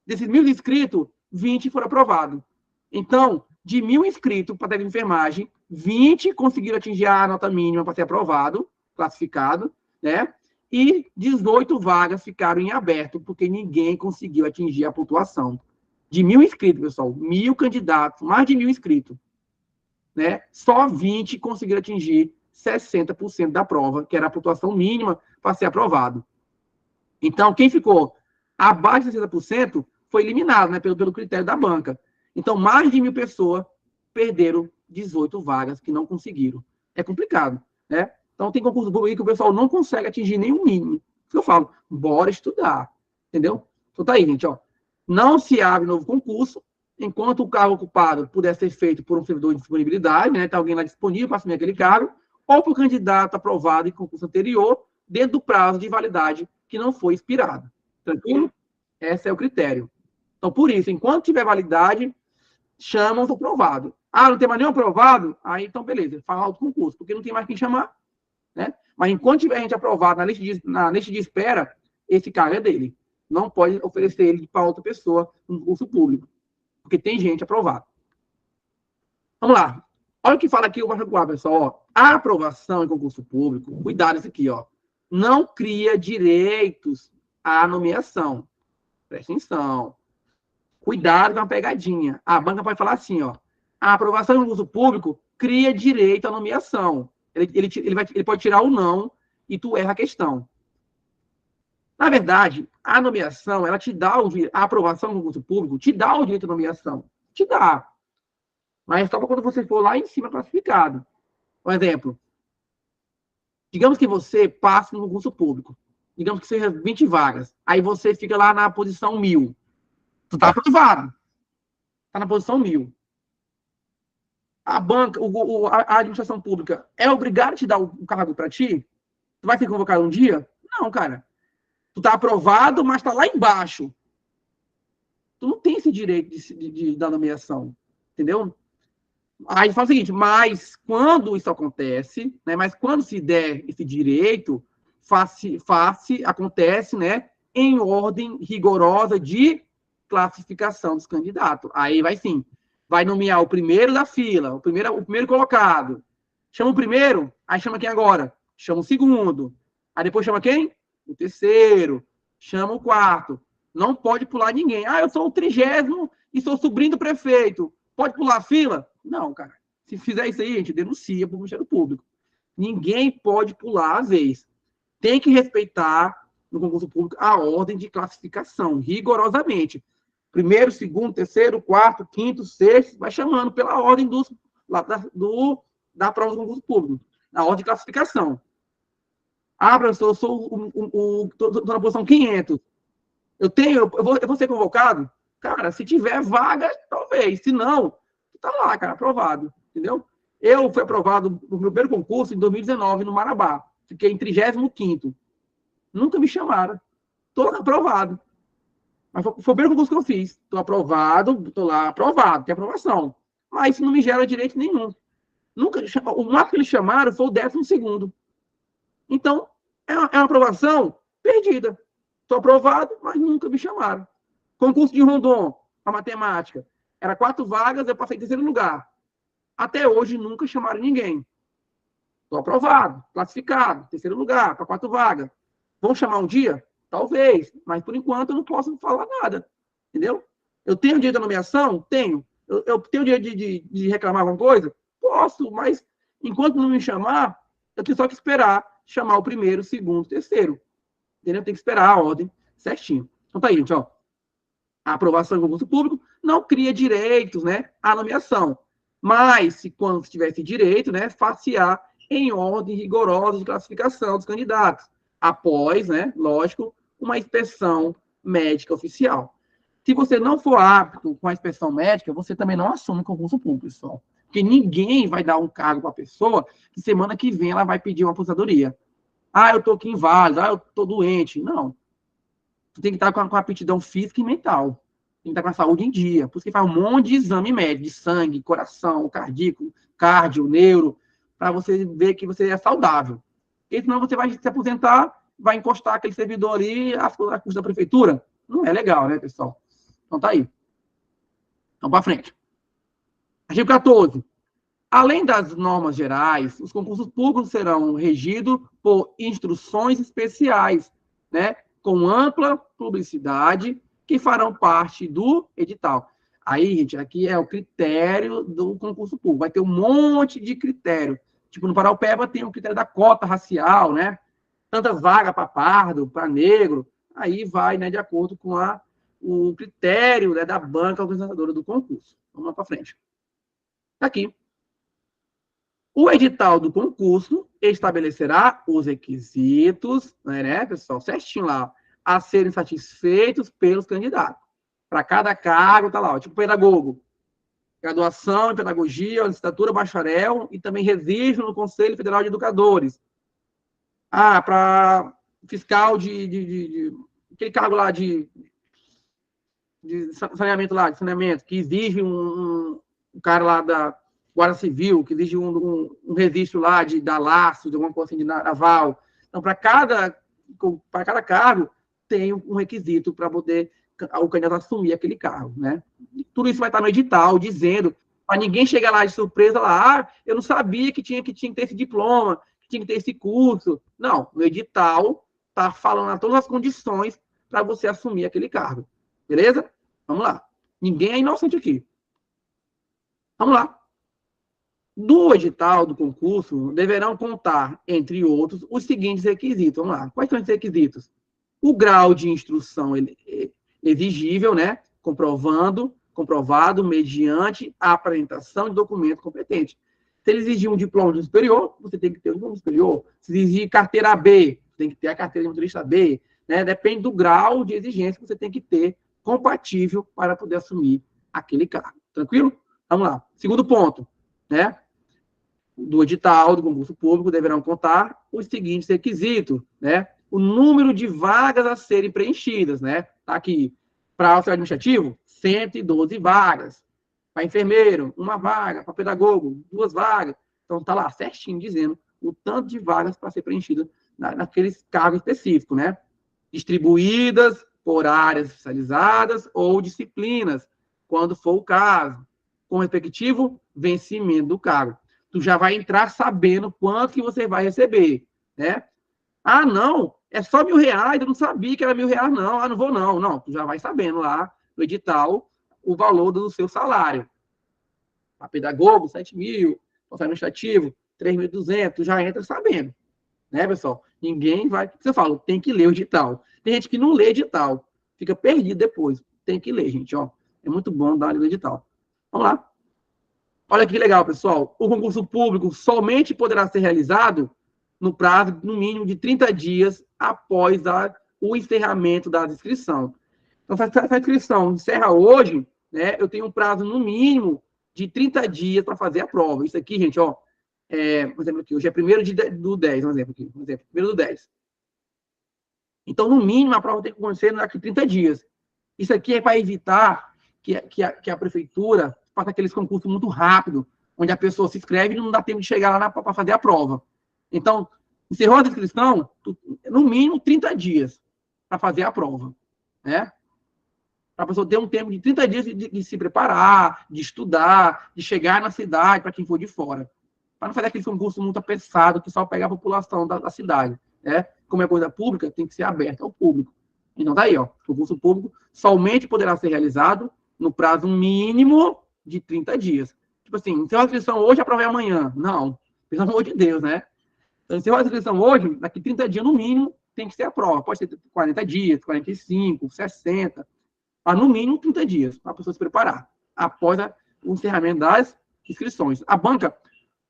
Desses 1.000 inscritos, 20 foram aprovados. Então, de 1.000 inscritos para técnico de enfermagem, 20 conseguiram atingir a nota mínima para ser aprovado, classificado, né? E 18 vagas ficaram em aberto, porque ninguém conseguiu atingir a pontuação. De 1.000 inscritos, pessoal, 1.000 candidatos, mais de 1.000 inscritos, né? Só 20 conseguiram atingir 60% da prova, que era a pontuação mínima para ser aprovado. Então, quem ficou abaixo de 60% foi eliminado, né, pelo critério da banca. Então, mais de 1.000 pessoas perderam 18 vagas que não conseguiram. É complicado, né? Então, tem concurso público que o pessoal não consegue atingir nenhum mínimo. Isso que eu falo, bora estudar, entendeu? Então, tá aí, gente, ó. Não se abre novo concurso enquanto o cargo ocupado puder ser feito por um servidor de disponibilidade, né? Tá alguém lá disponível para assumir aquele cargo, ou por candidato aprovado em concurso anterior, dentro do prazo de validade que não foi expirado. Tranquilo? Esse é o critério. Então, por isso, enquanto tiver validade, chamam os aprovados. Ah, não tem mais nenhum aprovado? Aí, então, beleza, fala outro concurso, porque não tem mais quem chamar, né? Mas enquanto tiver gente aprovada na lista de espera, esse cara é dele. Não pode oferecer ele para outra pessoa no concurso público, porque tem gente aprovada. Vamos lá. Olha o que fala aqui o Baixo pessoal. Ó. A aprovação em concurso público, cuidado isso aqui, ó, não cria direitos à nomeação. Presta atenção. Cuidado com a pegadinha. A banca pode falar assim, ó. A aprovação em concurso público cria direito à nomeação. Ele pode tirar o não e tu erra a questão. Na verdade, a nomeação, ela te dá a aprovação no concurso público, te dá o direito à nomeação. Te dá. Mas só quando você for lá em cima classificado. Por exemplo, digamos que você passe no concurso público. Digamos que seja 20 vagas. Aí você fica lá na posição 1.000. Tu tá aprovado. Tá na posição 1.000. A banca, a administração pública é obrigada a te dar o cargo para ti? Tu vai ser convocado um dia? Não, cara. Tu tá aprovado, mas tá lá embaixo. Tu não tem esse direito da nomeação. Entendeu? Aí fala o seguinte, mas quando isso acontece, né? Mas quando se der esse direito, acontece, né? Em ordem rigorosa de classificação dos candidatos. Aí vai sim. Vai nomear o primeiro da fila, o primeiro colocado. Chama o primeiro, aí chama quem agora? Chama o segundo. Aí depois chama quem? O terceiro. Chama o quarto. Não pode pular ninguém. Ah, eu sou o 30º e sou sobrinho do prefeito. Pode pular a fila? Não, cara. Se fizer isso aí, a gente denuncia para o Ministério Público. Ninguém pode pular a vez. Tem que respeitar, no concurso público, a ordem de classificação, rigorosamente. Primeiro, segundo, terceiro, quarto, quinto, sexto, vai chamando pela ordem da prova do concurso público, na ordem de classificação. Ah, professor, eu sou tô na posição 500. Eu vou ser convocado? Cara, se tiver vaga, talvez. Se não, tá lá, cara, aprovado. Entendeu? Eu fui aprovado no meu primeiro concurso em 2019, no Marabá. Fiquei em 35º. Nunca me chamaram. Tô aprovado. Mas foi o primeiro concurso que eu fiz. Estou aprovado, estou lá aprovado, tem aprovação. Mas isso não me gera direito nenhum. Nunca, o máximo que eles chamaram foi o 12º. Então, é uma aprovação perdida. Estou aprovado, mas nunca me chamaram. Concurso de Rondon, a matemática. Era 4 vagas, eu passei em terceiro lugar. Até hoje, nunca chamaram ninguém. Estou aprovado, classificado, terceiro lugar, para 4 vagas. Vão chamar um dia? Talvez, mas por enquanto eu não posso falar nada, entendeu? Eu tenho direito à nomeação? Tenho. Eu tenho direito de reclamar alguma coisa? Posso, mas enquanto não me chamar, eu tenho só que esperar chamar o primeiro, segundo, terceiro. Entendeu? Tem que esperar a ordem certinho. Então tá aí, gente, ó. A aprovação em concurso público não cria direitos, né, à nomeação. Mas, se quando tivesse direito, né, far-se-á em ordem rigorosa de classificação dos candidatos, após, né, lógico, uma inspeção médica oficial. Se você não for apto com a inspeção médica, você também não assume concurso público, pessoal. Porque ninguém vai dar um cargo para a pessoa que semana que vem ela vai pedir uma aposentadoria. Ah, eu estou aqui inválido, ah, eu estou doente. Não. Tu tem que estar com a aptidão física e mental. Tem que estar com a saúde em dia. Por isso que faz um monte de exame médico, de sangue, coração, cardíaco, cardio, neuro, para você ver que você é saudável. Porque senão você vai se aposentar, vai encostar aquele servidor ali a custa da prefeitura. Não é legal, né, pessoal? Então tá aí. Vamos para frente. Artigo 14. Além das normas gerais, os concursos públicos serão regidos por instruções especiais, né, com ampla publicidade, que farão parte do edital. Aí, gente, aqui é o critério do concurso público. Vai ter um monte de critério. Tipo, no Paraupeba tem o critério da cota racial, né? Tantas vagas para pardo, para negro. Aí vai, né, de acordo com o critério, né, da banca organizadora do concurso. Vamos lá para frente. Tá aqui. O edital do concurso estabelecerá os requisitos, né, pessoal, certinho lá, a serem satisfeitos pelos candidatos. Para cada cargo, tá lá, ó, tipo pedagogo, graduação em pedagogia, licenciatura, bacharel, e também registro no Conselho Federal de Educadores. Ah, para fiscal aquele cargo lá de saneamento lá, de saneamento, que exige um cara lá da Guarda Civil, que exige um registro lá da laço, de alguma coisa assim, de naval. Então, para cada cargo, tem um requisito para poder o candidato assumir aquele cargo, né? Tudo isso vai estar no edital, dizendo, para ninguém chegar lá de surpresa, lá, ah, eu não sabia que tinha que ter esse diploma, que tinha que ter esse curso. Não, no edital está falando todas as condições para você assumir aquele cargo. Beleza? Vamos lá. Ninguém é inocente aqui. Vamos lá. Do edital do concurso, deverão contar, entre outros, os seguintes requisitos. Vamos lá. Quais são os requisitos? O grau de instrução exigível, né? Comprovado mediante a apresentação de documento competente. Se ele exigir um diploma de superior, você tem que ter um diploma superior. Se exigir carteira AB, tem que ter a carteira de motorista B. Né? Depende do grau de exigência que você tem que ter compatível para poder assumir aquele cargo. Tranquilo? Vamos lá. Segundo ponto, né? Do edital do concurso público deverão contar os seguintes requisitos, né? O número de vagas a serem preenchidas, né? Tá aqui. Para auxiliar administrativo, 112 vagas. Para enfermeiro, 1 vaga. Para pedagogo, 2 vagas. Então, tá lá certinho dizendo o tanto de vagas para ser preenchidas naqueles cargos específicos, né? Distribuídas por áreas especializadas ou disciplinas, quando for o caso, com o respectivo vencimento do cargo. Tu já vai entrar sabendo quanto que você vai receber, né? Ah, não, é só R$1.000, eu não sabia que era R$1.000, não. Ah, não vou, não. Não, tu já vai sabendo lá no edital o valor do seu salário. A pedagogo, 7.000, o administrativo, 3.200, tu já entra sabendo, né, pessoal? Ninguém vai... Você fala, tem que ler o edital. Tem gente que não lê edital, fica perdido depois. Tem que ler, gente, ó. É muito bom dar o edital. Vamos lá. Olha que legal, pessoal. O concurso público somente poderá ser realizado no prazo, no mínimo, de 30 dias após o encerramento da inscrição. Então, se essa inscrição encerra hoje, né, eu tenho um prazo, no mínimo, de 30 dias para fazer a prova. Isso aqui, gente, ó, por exemplo, aqui, hoje é 1º do 10, um exemplo aqui, 1º do 10. Então, no mínimo, a prova tem que acontecer daqui a 30 dias. Isso aqui é para evitar que a prefeitura faça aqueles concursos muito rápido, onde a pessoa se inscreve e não dá tempo de chegar lá para fazer a prova. Então, encerrou a inscrição, no mínimo 30 dias para fazer a prova, né? Para a pessoa ter um tempo de 30 dias de se preparar, de estudar, de chegar na cidade, para quem for de fora. Para não fazer aquele concurso muito apressado, que só pega a população da cidade. Né? Como é coisa pública, tem que ser aberta ao público. Então, daí, ó, o concurso público somente poderá ser realizado no prazo mínimo de 30 dias. Tipo assim, se a inscrição hoje, a prova é amanhã. Não, pelo amor de Deus, né? Então, se a inscrição hoje, daqui 30 dias, no mínimo, tem que ser a prova. Pode ser 40 dias, 45, 60, mas no mínimo 30 dias, para a pessoa se preparar, após o encerramento das inscrições. A banca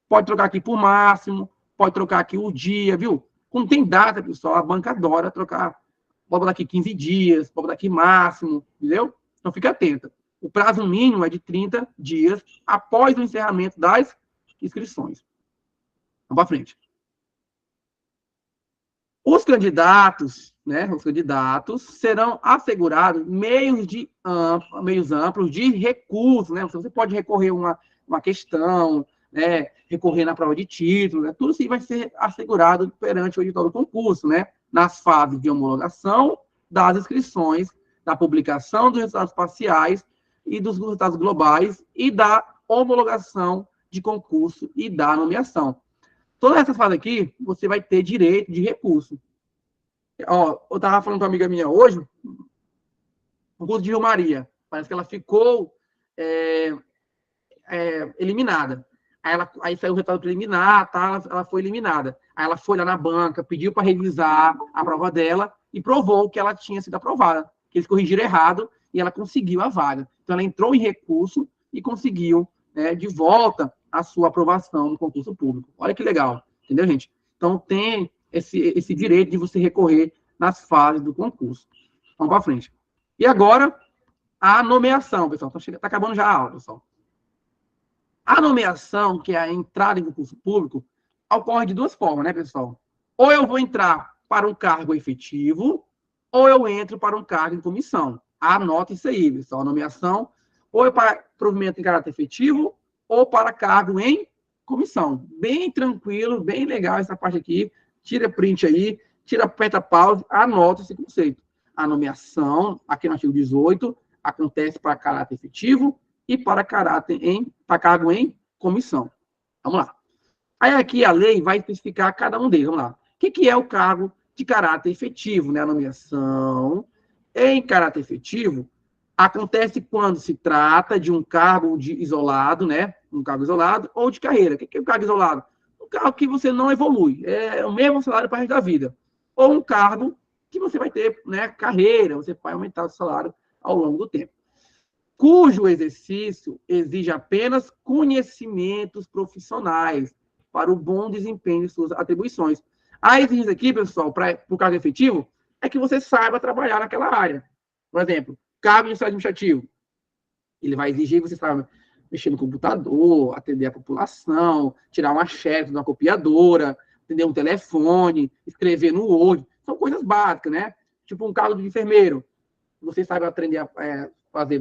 pode trocar aqui por máximo, pode trocar aqui o dia, viu? Quando tem data, pessoal, a banca adora trocar. Pode botar aqui 15 dias, pode botar aqui máximo, entendeu? Então, fica atenta. O prazo mínimo é de 30 dias após o encerramento das inscrições. Vamos para frente. Os candidatos, né, serão assegurados meios amplos de recurso, né? Você pode recorrer uma questão, né, recorrer na prova de título, né? Tudo isso vai ser assegurado perante o edital do concurso, né? Nas fases de homologação das inscrições, da publicação dos resultados parciais e dos resultados globais e da homologação de concurso e da nomeação. Todas essas fases aqui, você vai ter direito de recurso. Ó, eu estava falando com uma amiga minha hoje, no curso de Rio Maria. Parece que ela ficou eliminada. Aí saiu o resultado preliminar, tá? Ela foi eliminada. Aí ela foi lá na banca, pediu para revisar a prova dela e provou que ela tinha sido aprovada, que eles corrigiram errado e ela conseguiu a vaga. Então, ela entrou em recurso e conseguiu, né, de volta a sua aprovação no concurso público. Olha que legal, entendeu, gente? Então, tem esse direito de você recorrer nas fases do concurso. Vamos para frente. E agora, a nomeação, pessoal. Está acabando já a aula, pessoal. A nomeação, que é a entrada em concurso público, ocorre de duas formas, né, pessoal? Ou eu vou entrar para um cargo efetivo, ou eu entro para um cargo em comissão. Anota isso aí, pessoal. A nomeação, ou é para provimento em caráter efetivo, ou para cargo em comissão. Bem tranquilo, bem legal essa parte aqui. Tira print aí, aperta pause, anota esse conceito. A nomeação, aqui no artigo 18, acontece para caráter efetivo e para cargo em comissão. Vamos lá. Aí aqui a lei vai especificar cada um deles. Vamos lá. O que é o cargo de caráter efetivo, né? A nomeação em caráter efetivo acontece quando se trata de um cargo isolado, né? Um cargo isolado ou de carreira. O que é o cargo isolado? Um cargo que você não evolui. É o mesmo salário para o resto da vida. Ou um cargo que você vai ter, né, carreira, você vai aumentar o salário ao longo do tempo. Cujo exercício exige apenas conhecimentos profissionais para o bom desempenho de suas atribuições. A exigência aqui, pessoal, para o cargo efetivo, é que você saiba trabalhar naquela área. Por exemplo, cargo administrativo. Ele vai exigir que você saiba mexer no computador, atender a população, tirar uma chefe de uma copiadora, atender um telefone, escrever no Word. São coisas básicas, né? Tipo um cargo de enfermeiro. Você sabe aprender a fazer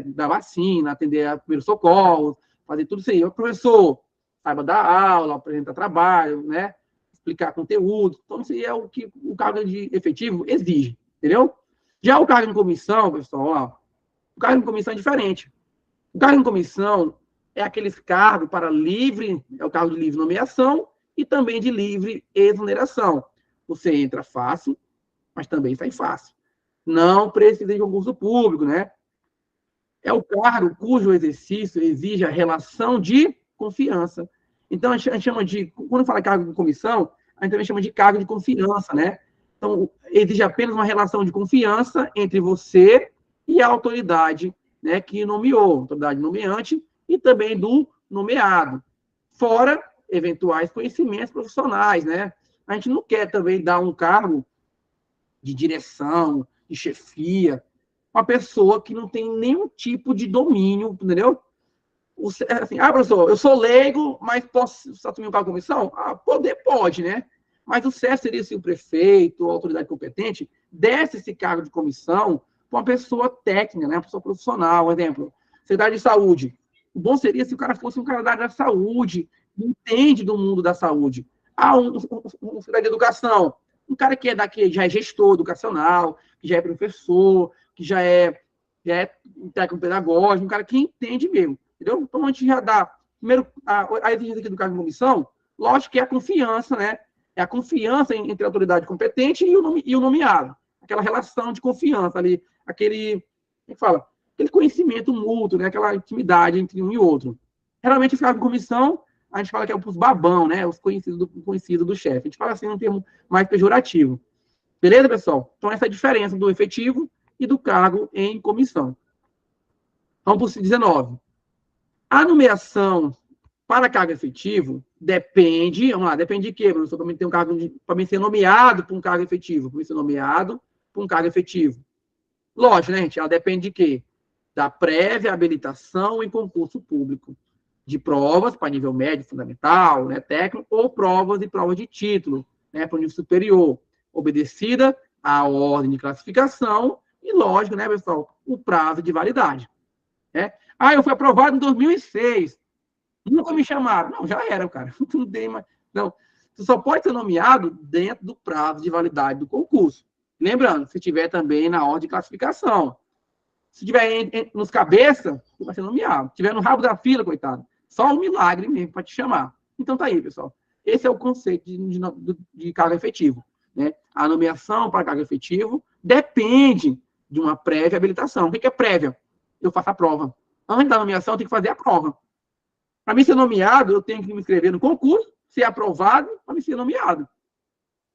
dar vacina, atender a primeiro socorro, fazer tudo isso aí. O professor saiba dar aula, apresentar trabalho, né? Explicar conteúdo. Então, isso aí é o que o cargo de efetivo exige, entendeu? Já o cargo em comissão, pessoal, ó, o cargo em comissão é diferente. O cargo em comissão é aqueles cargos para livre, é o cargo de livre nomeação e também de livre exoneração. Você entra fácil, mas também sai fácil. Não precisa de concurso público, né? É o cargo cujo exercício exige a relação de confiança. Então, a gente chama de, quando fala cargo de comissão, a gente também chama de cargo de confiança, né? Então, exige apenas uma relação de confiança entre você e a autoridade, né, que nomeou, autoridade nomeante, e também do nomeado. Fora eventuais conhecimentos profissionais, né? A gente não quer também dar um cargo de direção, de chefia, uma pessoa que não tem nenhum tipo de domínio, entendeu? Assim, professor, eu sou leigo, mas posso assumir um cargo de comissão? Pode, né? Mas o certo seria se o prefeito, a autoridade competente, desse esse cargo de comissão para uma pessoa técnica, né? Uma pessoa profissional, por exemplo, secretário de saúde. O bom seria se o cara fosse um cara da área da saúde, que entende do mundo da saúde. Um secretário de educação, um cara que já é gestor educacional, que já é professor, que já é que é um técnico pedagógico, um cara que entende mesmo, entendeu? Então, a gente já dá, primeiro, a exigência aqui do cargo de comissão, lógico que é a confiança, né? É a confiança entre a autoridade competente e o nomeado. Aquela relação de confiança ali, aquele, como fala? Aquele conhecimento mútuo, né? Aquela intimidade entre um e outro. Geralmente, esse cargo de comissão, a gente fala que é os babão, né? Os conhecidos do chefe. A gente fala assim um termo mais pejorativo. Beleza, pessoal? Então, essa é a diferença do efetivo e do cargo em comissão. Vamos para o 19. A nomeação para cargo efetivo depende, vamos lá, depende de quê, professor? Para mim ser nomeado para um cargo efetivo, para mim ser nomeado para um cargo efetivo. Lógico, né, gente? Ela depende de quê? Da prévia habilitação em concurso público, de provas para nível médio, fundamental, né, técnico, ou provas e provas de título, né, para o nível superior, obedecida à ordem de classificação e, lógico, né, pessoal, o prazo de validade. Né? Eu fui aprovado em 2006. Nunca me chamaram. Não, já era, cara. Não tem mais. Não. Você só pode ser nomeado dentro do prazo de validade do concurso. Lembrando, se tiver também na ordem de classificação. Se tiver nos cabeças, você vai ser nomeado. Se tiver no rabo da fila, coitado, só um milagre mesmo para te chamar. Então tá aí, pessoal. Esse é o conceito de cargo efetivo. Né? A nomeação para cargo efetivo depende de uma prévia habilitação. O que é prévia? Eu faço a prova. Antes da nomeação, eu tenho que fazer a prova. Para mim ser nomeado, eu tenho que me inscrever no concurso, ser aprovado, para me ser nomeado.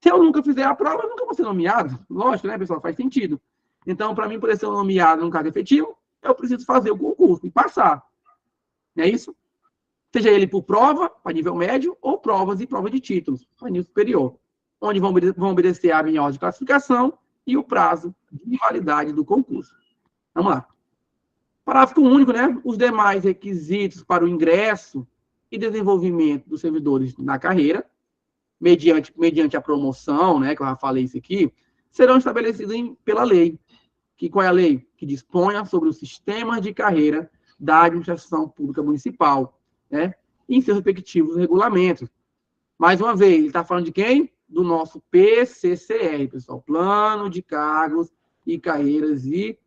Se eu nunca fizer a prova, eu nunca vou ser nomeado. Lógico, né, pessoal? Faz sentido. Então, para mim poder ser nomeado num cargo efetivo, eu preciso fazer o concurso e passar. Não é isso? Seja ele por prova, para nível médio, ou provas e prova de títulos, para nível superior. Onde vão obedecer a minha ordem de classificação e o prazo de validade do concurso. Vamos lá. Parágrafo único, né? Os demais requisitos para o ingresso e desenvolvimento dos servidores na carreira, mediante a promoção, né, que eu já falei isso aqui, serão estabelecidos pela lei. Qual é a lei? Que disponha sobre os sistemas de carreira da administração pública municipal, né? Em seus respectivos regulamentos. Mais uma vez, ele está falando de quem? Do nosso PCCR, pessoal. Plano de Cargos e Carreiras e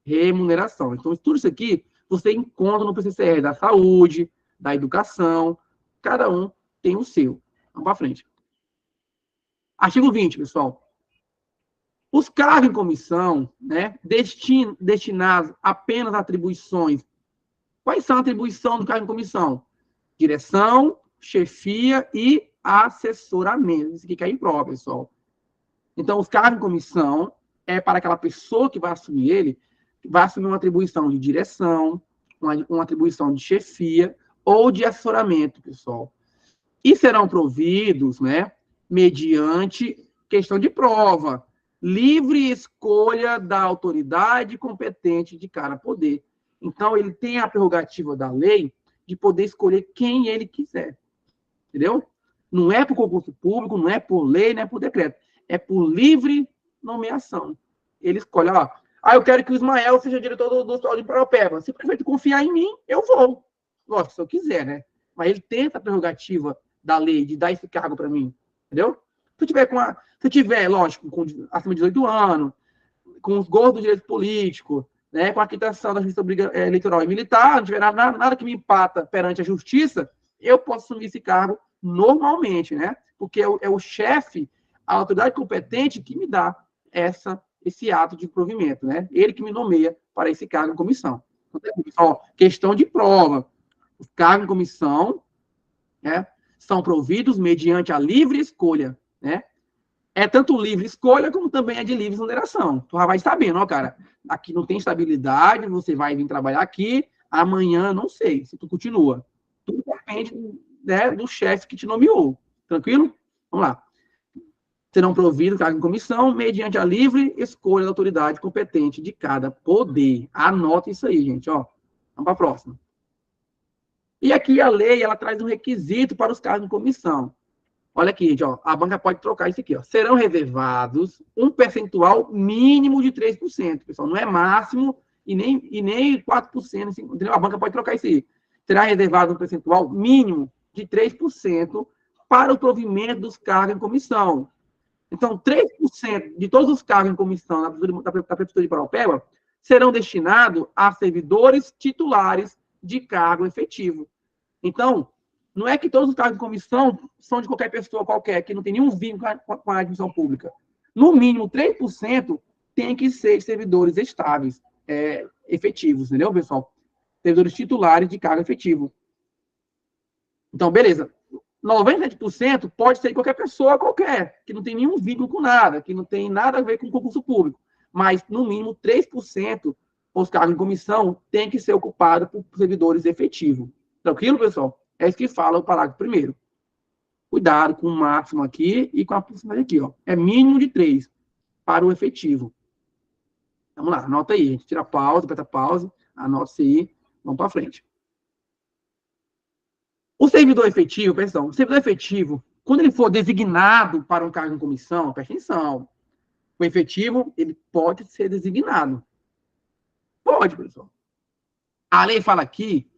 Remuneração. Então, tudo isso aqui você encontra no PCCR da saúde, da educação. Cada um tem o seu. Vamos para frente. Artigo 20, pessoal. Os cargos em comissão, né, destinados apenas a atribuições. Quais são a atribuição do cargo em comissão? Direção, chefia e assessoramento. Isso aqui cai em prova, pessoal. Então, os cargos em comissão é para aquela pessoa que vai assumir ele, que vai assumir uma atribuição de direção, uma atribuição de chefia ou de assessoramento, pessoal. E serão providos, né, mediante questão de prova, livre escolha da autoridade competente de cada poder. Então, ele tem a prerrogativa da lei de poder escolher quem ele quiser. Entendeu? Não é por concurso público, não é por lei, não é por decreto. É por livre nomeação. Ele escolhe, eu quero que o Ismael seja diretor do Hospital de Paraupeba. Se o prefeito confiar em mim, eu vou. Lógico, se eu quiser, né? Mas ele tem essa prerrogativa da lei de dar esse cargo para mim. Entendeu? Se tiver, lógico, acima de 18 anos, com os gols do direito político, né, com a quitação da justiça eleitoral e militar, não tiver nada que me empata perante a justiça, eu posso assumir esse cargo normalmente, né? Porque é o chefe, a autoridade competente que me dá esse ato de provimento, né? Ele que me nomeia para esse cargo em comissão. Então, questão de prova. Os cargos em comissão, né, são providos mediante a livre escolha, né? É tanto livre escolha como também é de livre exoneração. Tu já vai sabendo, cara, aqui não tem estabilidade, você vai vir trabalhar aqui, amanhã não sei se tu continua. Tudo depende, né, do chefe que te nomeou. Tranquilo? Vamos lá. Serão providos cargo em comissão mediante a livre escolha da autoridade competente de cada poder. Anota isso aí, gente, ó. Vamos para a próxima. E aqui a lei, ela traz um requisito para os cargos em comissão. Olha aqui, gente, ó, a banca pode trocar isso aqui, ó. Serão reservados um percentual mínimo de 3%, pessoal. Não é máximo e nem 4%, assim, entendeu? A banca pode trocar isso aí. Será reservado um percentual mínimo de 3% para o provimento dos cargos em comissão. Então, 3% de todos os cargos em comissão da Prefeitura de Paraupeba serão destinados a servidores titulares de cargo efetivo. Então, não é que todos os cargos de comissão são de qualquer pessoa qualquer, que não tem nenhum vínculo com a administração pública. No mínimo, 3% tem que ser servidores estáveis, efetivos, entendeu, pessoal? Servidores titulares de cargo efetivo. Então, beleza. 97% pode ser de qualquer pessoa qualquer, que não tem nenhum vínculo com nada, que não tem nada a ver com concurso público. Mas, no mínimo, 3% os cargos de comissão têm que ser ocupados por servidores efetivos. Tranquilo, pessoal? É isso que fala o parágrafo primeiro. Cuidado com o máximo aqui e com a porcentagem aqui, ó. É mínimo de 3 para o efetivo. Vamos lá, anota aí. A gente tira pausa, aperta pausa, anota isso aí, vamos para frente. O servidor efetivo, pessoal, o servidor efetivo, quando ele for designado para um cargo em comissão, presta atenção, o efetivo, ele pode ser designado. Pode, pessoal. A lei fala aqui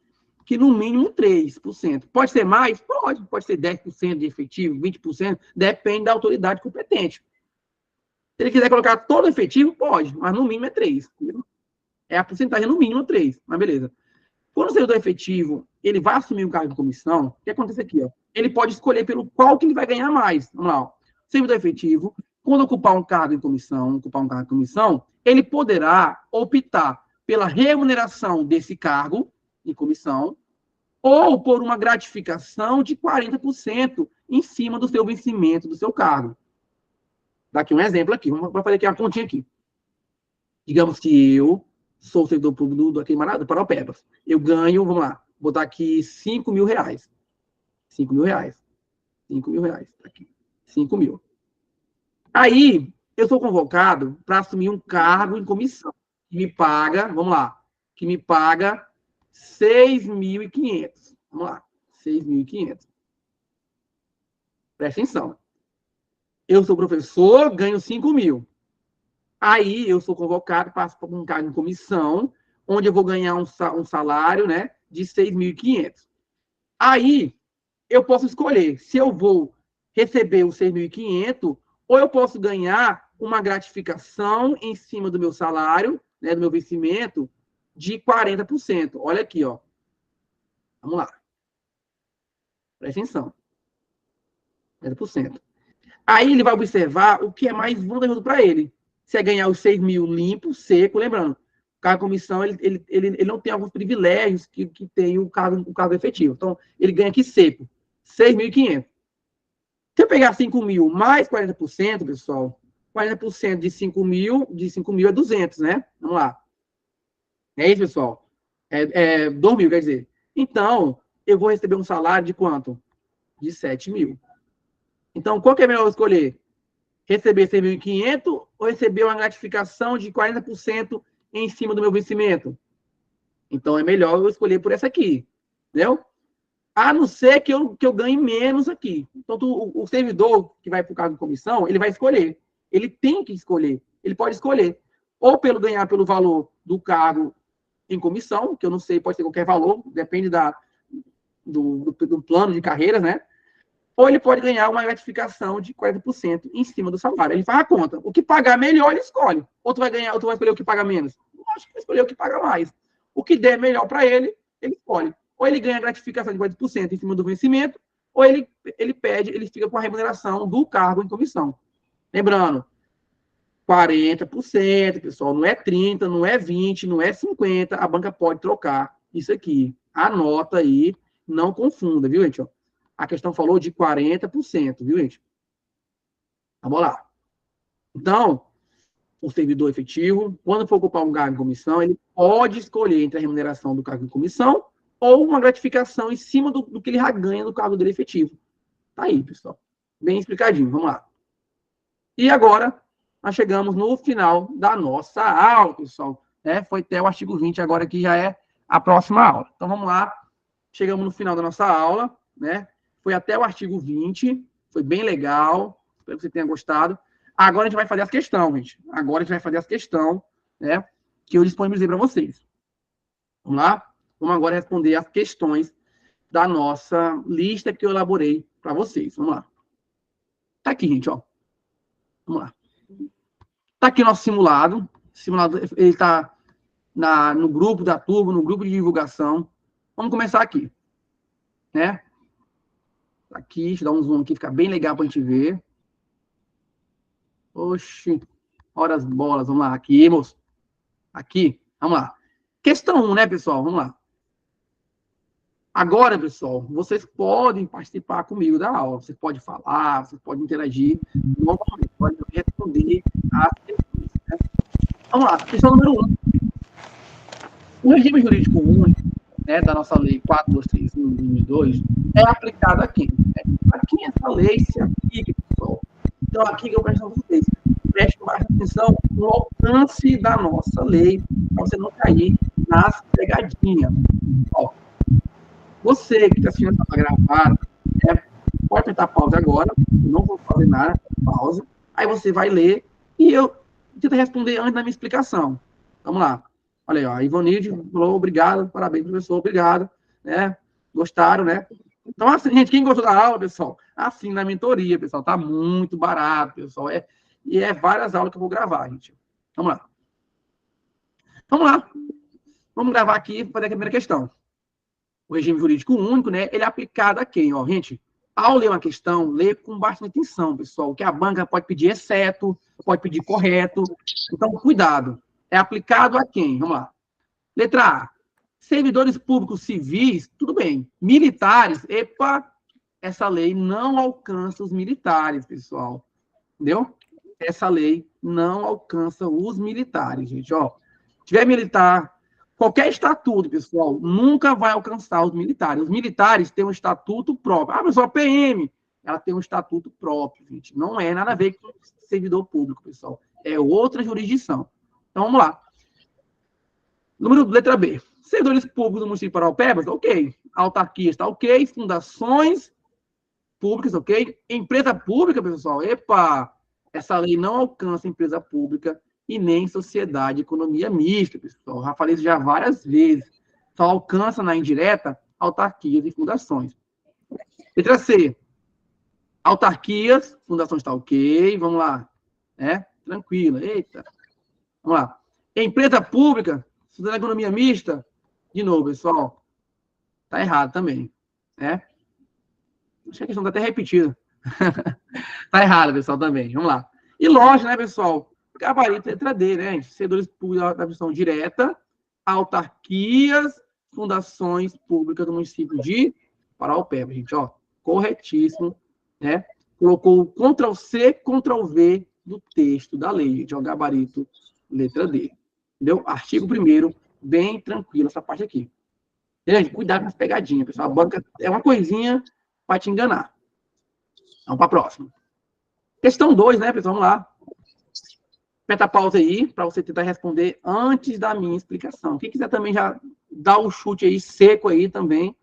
que no mínimo 3%. Pode ser mais? Pode. Pode ser 10% de efetivo, 20%, depende da autoridade competente. Se ele quiser colocar todo efetivo, pode, mas no mínimo é 3%. É a porcentagem no mínimo 3%, mas beleza. Quando o servidor efetivo, ele vai assumir um cargo de comissão, o que acontece aqui? Ó? Ele pode escolher pelo qual que ele vai ganhar mais. Vamos lá. Ó. Servidor efetivo, quando ocupar um cargo em comissão, ele poderá optar pela remuneração desse cargo em comissão ou por uma gratificação de 40% em cima do seu vencimento do seu cargo. Daqui um exemplo aqui. Vamos fazer aqui uma continha aqui. Digamos que eu sou servidor público do Paraupebas. Eu ganho, vamos lá, vou botar aqui R$5 mil. R$5 mil. Aqui. 5 mil. Aí, eu sou convocado para assumir um cargo em comissão, que me paga, vamos lá, que me paga 6.500. Vamos lá, 6.500. Presta atenção. Eu sou professor, ganho 5 mil. Aí eu sou convocado, passo para um cargo em comissão, onde eu vou ganhar um salário, né, de 6.500. Aí eu posso escolher se eu vou receber os 6.500 ou eu posso ganhar uma gratificação em cima do meu salário, né, do meu vencimento, de 40%. Olha aqui, ó. Vamos lá. Presta atenção. 40%. Aí ele vai observar o que é mais vantajoso para ele. Se é ganhar os 6 mil limpo, seco, lembrando, o cargo de comissão, ele não tem alguns privilégios que tem o cargo efetivo. Então, ele ganha aqui seco, 6.500. Se eu pegar 5 mil mais 40%, pessoal, 40% de 5 mil é 200, né? Vamos lá. É isso, pessoal? 2 mil, quer dizer. Então, eu vou receber um salário de quanto? De 7 mil. Então, qual que é melhor escolher? Receber 6.500 ou receber uma gratificação de 40% em cima do meu vencimento? Então, é melhor eu escolher por essa aqui. Entendeu? A não ser que eu ganhe menos aqui. Então, o servidor que vai para o cargo de comissão, ele vai escolher. Ele tem que escolher. Ele pode escolher. Ou ganhar pelo valor do cargo em comissão, que eu não sei, pode ser qualquer valor, depende do plano de carreira, né? Ou ele pode ganhar uma gratificação de 40% em cima do salário. Ele faz a conta. O que pagar melhor, ele escolhe. Ou tu vai escolher o que paga menos. Eu acho que vai escolher o que paga mais. O que der melhor para ele, ele escolhe. Ou ele ganha a gratificação de 40% em cima do vencimento, ou ele fica com a remuneração do cargo em comissão. Lembrando, 40%, pessoal, não é 30%, não é 20%, não é 50%, a banca pode trocar isso aqui. Anota aí, não confunda, viu, gente? A questão falou de 40%, viu, gente? Vamos lá. Então, o servidor efetivo, quando for ocupar um cargo em comissão, ele pode escolher entre a remuneração do cargo em comissão ou uma gratificação em cima do que ele já ganha do cargo dele efetivo. Tá aí, pessoal. Bem explicadinho. Vamos lá. E agora, nós chegamos no final da nossa aula, pessoal. Foi até o artigo 20, agora que já é a próxima aula. Então, vamos lá. Chegamos no final da nossa aula, né? Foi até o artigo 20, foi bem legal, espero que você tenha gostado. Agora a gente vai fazer as questões, gente. Agora a gente vai fazer as questões, né, que eu disponibilizei para vocês. Vamos lá? Vamos agora responder as questões da nossa lista que eu elaborei para vocês. Vamos lá. Tá aqui, gente, ó. Vamos lá. Tá aqui o nosso simulado. O simulado, ele tá no grupo da turma, no grupo de divulgação. Vamos começar aqui, né? Aqui, deixa eu dar um zoom aqui, fica bem legal para a gente ver. Oxi, ora as bolas, vamos lá. Aqui, moço. Aqui, vamos lá. Questão 1, né, pessoal? Vamos lá. Agora, pessoal, vocês podem participar comigo da aula. Você pode falar, você pode interagir. Normalmente, pode responder as questões, né? Vamos lá, questão número 1. O regime jurídico único, né, da nossa lei 4231 de 2002 é aplicado a quem? A quem essa lei se aplica, pessoal? Então, aqui que eu presto para vocês. Preste mais atenção no alcance da nossa lei, para você não cair nas pegadinhas. Ó, você que está assistindo essa gravada, pode apertar pausa agora, não vou fazer nada, pausa. Aí você vai ler e eu tento responder antes da minha explicação. Vamos lá. Olha aí, ó, a Ivonilde falou, obrigado, parabéns, professor, obrigado, né? Gostaram, né? Então, assim, gente, quem gostou da aula, pessoal, assim, na mentoria, pessoal, tá muito barato, pessoal, e é várias aulas que eu vou gravar, gente. Vamos lá. Vamos lá. Vamos gravar aqui e fazer a primeira questão. O regime jurídico único, né, ele é aplicado a quem, ó, gente? Ao ler uma questão, lê com bastante atenção, pessoal, que a banca pode pedir exceto, pode pedir correto, então, cuidado. É aplicado a quem? Vamos lá. Letra A. Servidores públicos civis, tudo bem. Militares, epa, essa lei não alcança os militares, pessoal. Entendeu? Essa lei não alcança os militares, gente. Ó, tiver militar, qualquer estatuto, pessoal, nunca vai alcançar os militares. Os militares têm um estatuto próprio. Ah, pessoal, a PM, ela tem um estatuto próprio, gente. Não é nada a ver com servidor público, pessoal. É outra jurisdição. Então, vamos lá. Letra B. Servidores públicos do município de Paraupebas, ok. Autarquias, está ok. Fundações públicas, ok. Empresa pública, pessoal, epa, essa lei não alcança empresa pública e nem sociedade de economia mista, pessoal. Já falei isso já várias vezes. Só alcança na indireta autarquias e fundações. Letra C. Autarquias, fundações está ok. Vamos lá. Né? Tranquila. Eita. Vamos lá. Empresa pública, sociedade de economia mista, de novo, pessoal, tá errado também, né? Acho que a questão tá até repetida. Tá errado, pessoal, também. Vamos lá. E lógico, né, pessoal? Gabarito, letra D, né? Servidores públicos da versão direta, autarquias, fundações públicas do município de Paraupebas, gente, ó. Corretíssimo, né? Colocou Ctrl+C, Ctrl+V do texto da lei, gente, ó, gabarito, letra D. Entendeu? Artigo 1º, bem tranquilo essa parte aqui. Gente, cuidado com as pegadinhas, pessoal. A banca é uma coisinha para te enganar. Vamos para a próxima. Questão 2, né, pessoal? Vamos lá. Aperta a pausa aí, para você tentar responder antes da minha explicação. Quem quiser também já dar o chute aí, seco aí também,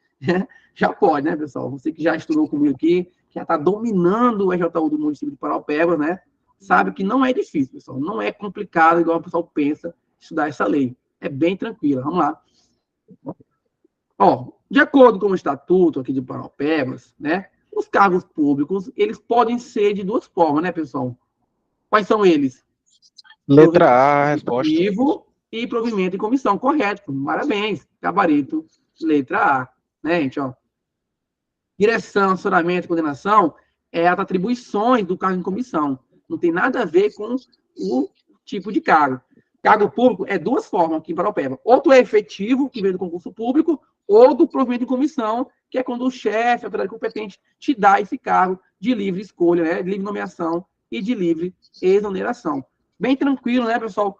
já pode, né, pessoal? Você que já estudou comigo aqui, que já está dominando o EJU do município de Paraupebas, né? Sabe que não é difícil, pessoal. Não é complicado, igual o pessoal pensa, estudar essa lei. É bem tranquila. Vamos lá. Ó, de acordo com o estatuto aqui de Paraupebas, né? Os cargos públicos, eles podem ser de duas formas, né, pessoal? Quais são eles? Letra A, resposta. E provimento em comissão, correto. Parabéns. Gabarito, letra A. Né, gente, ó. Direção, assessoramento e coordenação é as atribuições do cargo em comissão. Não tem nada a ver com o tipo de cargo. Cargo público é duas formas aqui em Paraupebas. Ou tu é efetivo, que vem do concurso público, ou do provimento em comissão, que é quando o chefe, a autoridade competente, te dá esse cargo de livre escolha, né? De livre nomeação e de livre exoneração. Bem tranquilo, né, pessoal?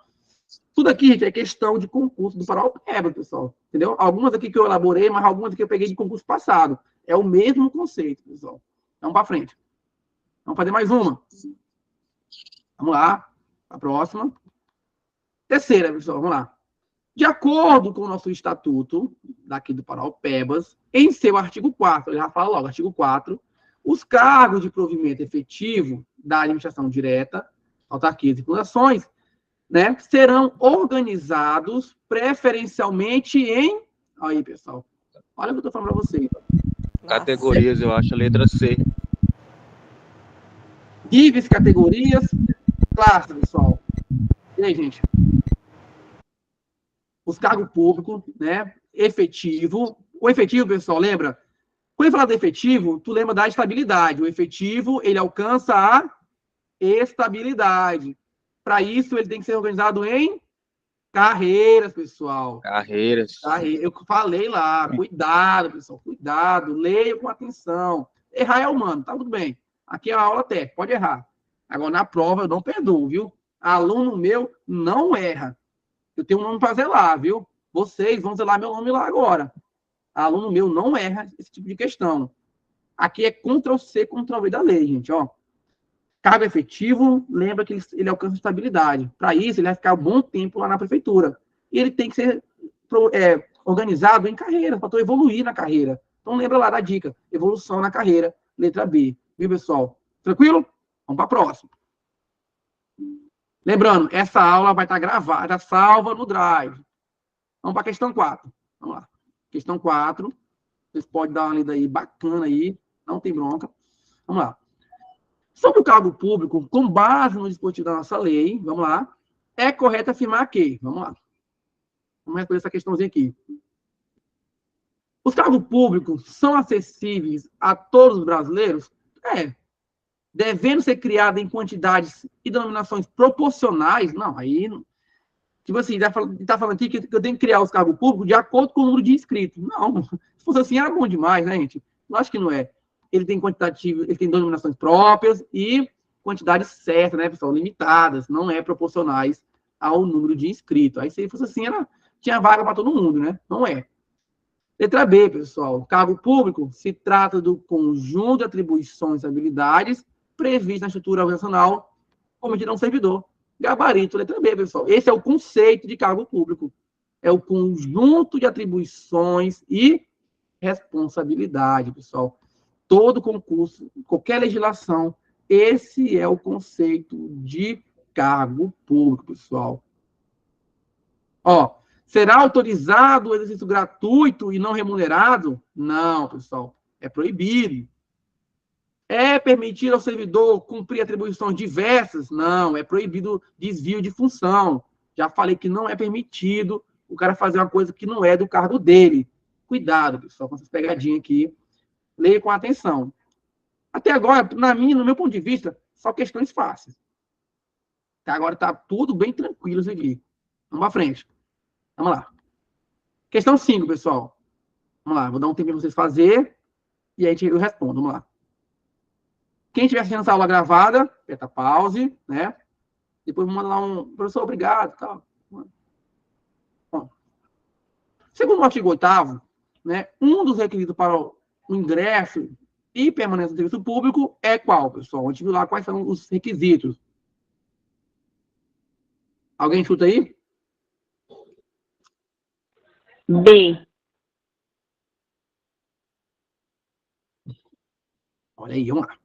Tudo aqui, gente, é questão de concurso do Paraupebas, pessoal. Entendeu? Algumas aqui que eu elaborei, mas algumas aqui eu peguei de concurso passado. É o mesmo conceito, pessoal. Vamos para frente. Vamos fazer mais uma. Vamos lá. A próxima. Terceira, pessoal. Vamos lá. De acordo com o nosso estatuto, daqui do Paraupebas, em seu artigo 4º, ele já fala logo, artigo 4º, os cargos de provimento efetivo da administração direta, autarquias e fundações, né, serão organizados preferencialmente em... Aí, pessoal. Olha o que eu estou falando para vocês. Categorias, eu acho, a letra C. Níveis, categorias, classes, pessoal. E aí, gente? os cargos públicos, né? Efetivo. O efetivo, pessoal, lembra? Quando ele fala de efetivo, tu lembra da estabilidade. O efetivo, ele alcança a estabilidade. Para isso, ele tem que ser organizado em carreiras, pessoal. Carreiras. Eu falei lá, cuidado, pessoal, cuidado, leia com atenção. Errar é humano, tá tudo bem. Aqui é a aula técnica, pode errar. Agora, na prova, eu não perdoo, viu? Aluno meu não erra. Eu tenho um nome para zelar, viu? Vocês vão zelar meu nome lá agora. Aluno meu não erra esse tipo de questão. Aqui é Ctrl+C, Ctrl+V da lei, gente, ó. Cargo efetivo, lembra que ele alcança estabilidade. Para isso, ele vai ficar um bom tempo lá na prefeitura. E ele tem que ser organizado em carreira, para tu evoluir na carreira. Então, lembra lá da dica. Evolução na carreira, letra B. Viu, pessoal? Tranquilo? Vamos para a próxima. Lembrando, essa aula vai estar gravada, salva no Drive. Vamos para a questão 4. Vamos lá. Questão 4. Vocês podem dar uma lida aí bacana aí. Não tem bronca. Vamos lá. Sobre o cargo público, com base no dispositivo da nossa lei, vamos lá, é correto afirmar que, vamos lá, vamos responder essa questãozinha aqui. Os cargos públicos são acessíveis a todos os brasileiros? Devendo ser criados em quantidades e denominações proporcionais? Não, aí, tipo assim, está falando aqui que eu tenho que criar os cargos públicos de acordo com o número de inscritos. Não, se fosse assim, era bom demais, né, gente? Eu acho que não é. Ele tem quantitativo, ele tem denominações próprias e quantidades certas, né, pessoal? Limitadas, não é proporcionais ao número de inscritos. Aí, se fosse assim, tinha vaga para todo mundo, né? Não é. Letra B, pessoal. Cargo público se trata do conjunto de atribuições e habilidades previstas na estrutura organizacional cometida a um servidor. Gabarito, letra B, pessoal. Esse é o conceito de cargo público. É o conjunto de atribuições e responsabilidade, pessoal. Todo concurso, qualquer legislação, esse é o conceito de cargo público, pessoal. Ó, será autorizado o exercício gratuito e não remunerado? Não, pessoal, é proibido. É permitido ao servidor cumprir atribuições diversas? Não, é proibido desvio de função. Já falei que não é permitido o cara fazer uma coisa que não é do cargo dele. Cuidado, pessoal, com essas pegadinhas aqui. Leia com atenção. Até agora, no meu ponto de vista, só questões fáceis. Até agora está tudo bem tranquilo isso aqui. Vamos para frente. Vamos lá. Questão 5, pessoal. Vamos lá, vou dar um tempo para vocês fazerem e aí eu respondo. Vamos lá. Quem estiver assistindo essa aula gravada, aperta pause, né? Depois manda lá professor, obrigado, tal. Bom, segundo o artigo 8º, né, um dos requisitos para o ingresso e permanência do serviço público é qual, pessoal? A gente viu lá quais são os requisitos. Alguém chuta aí? B. Olha aí, vamos lá.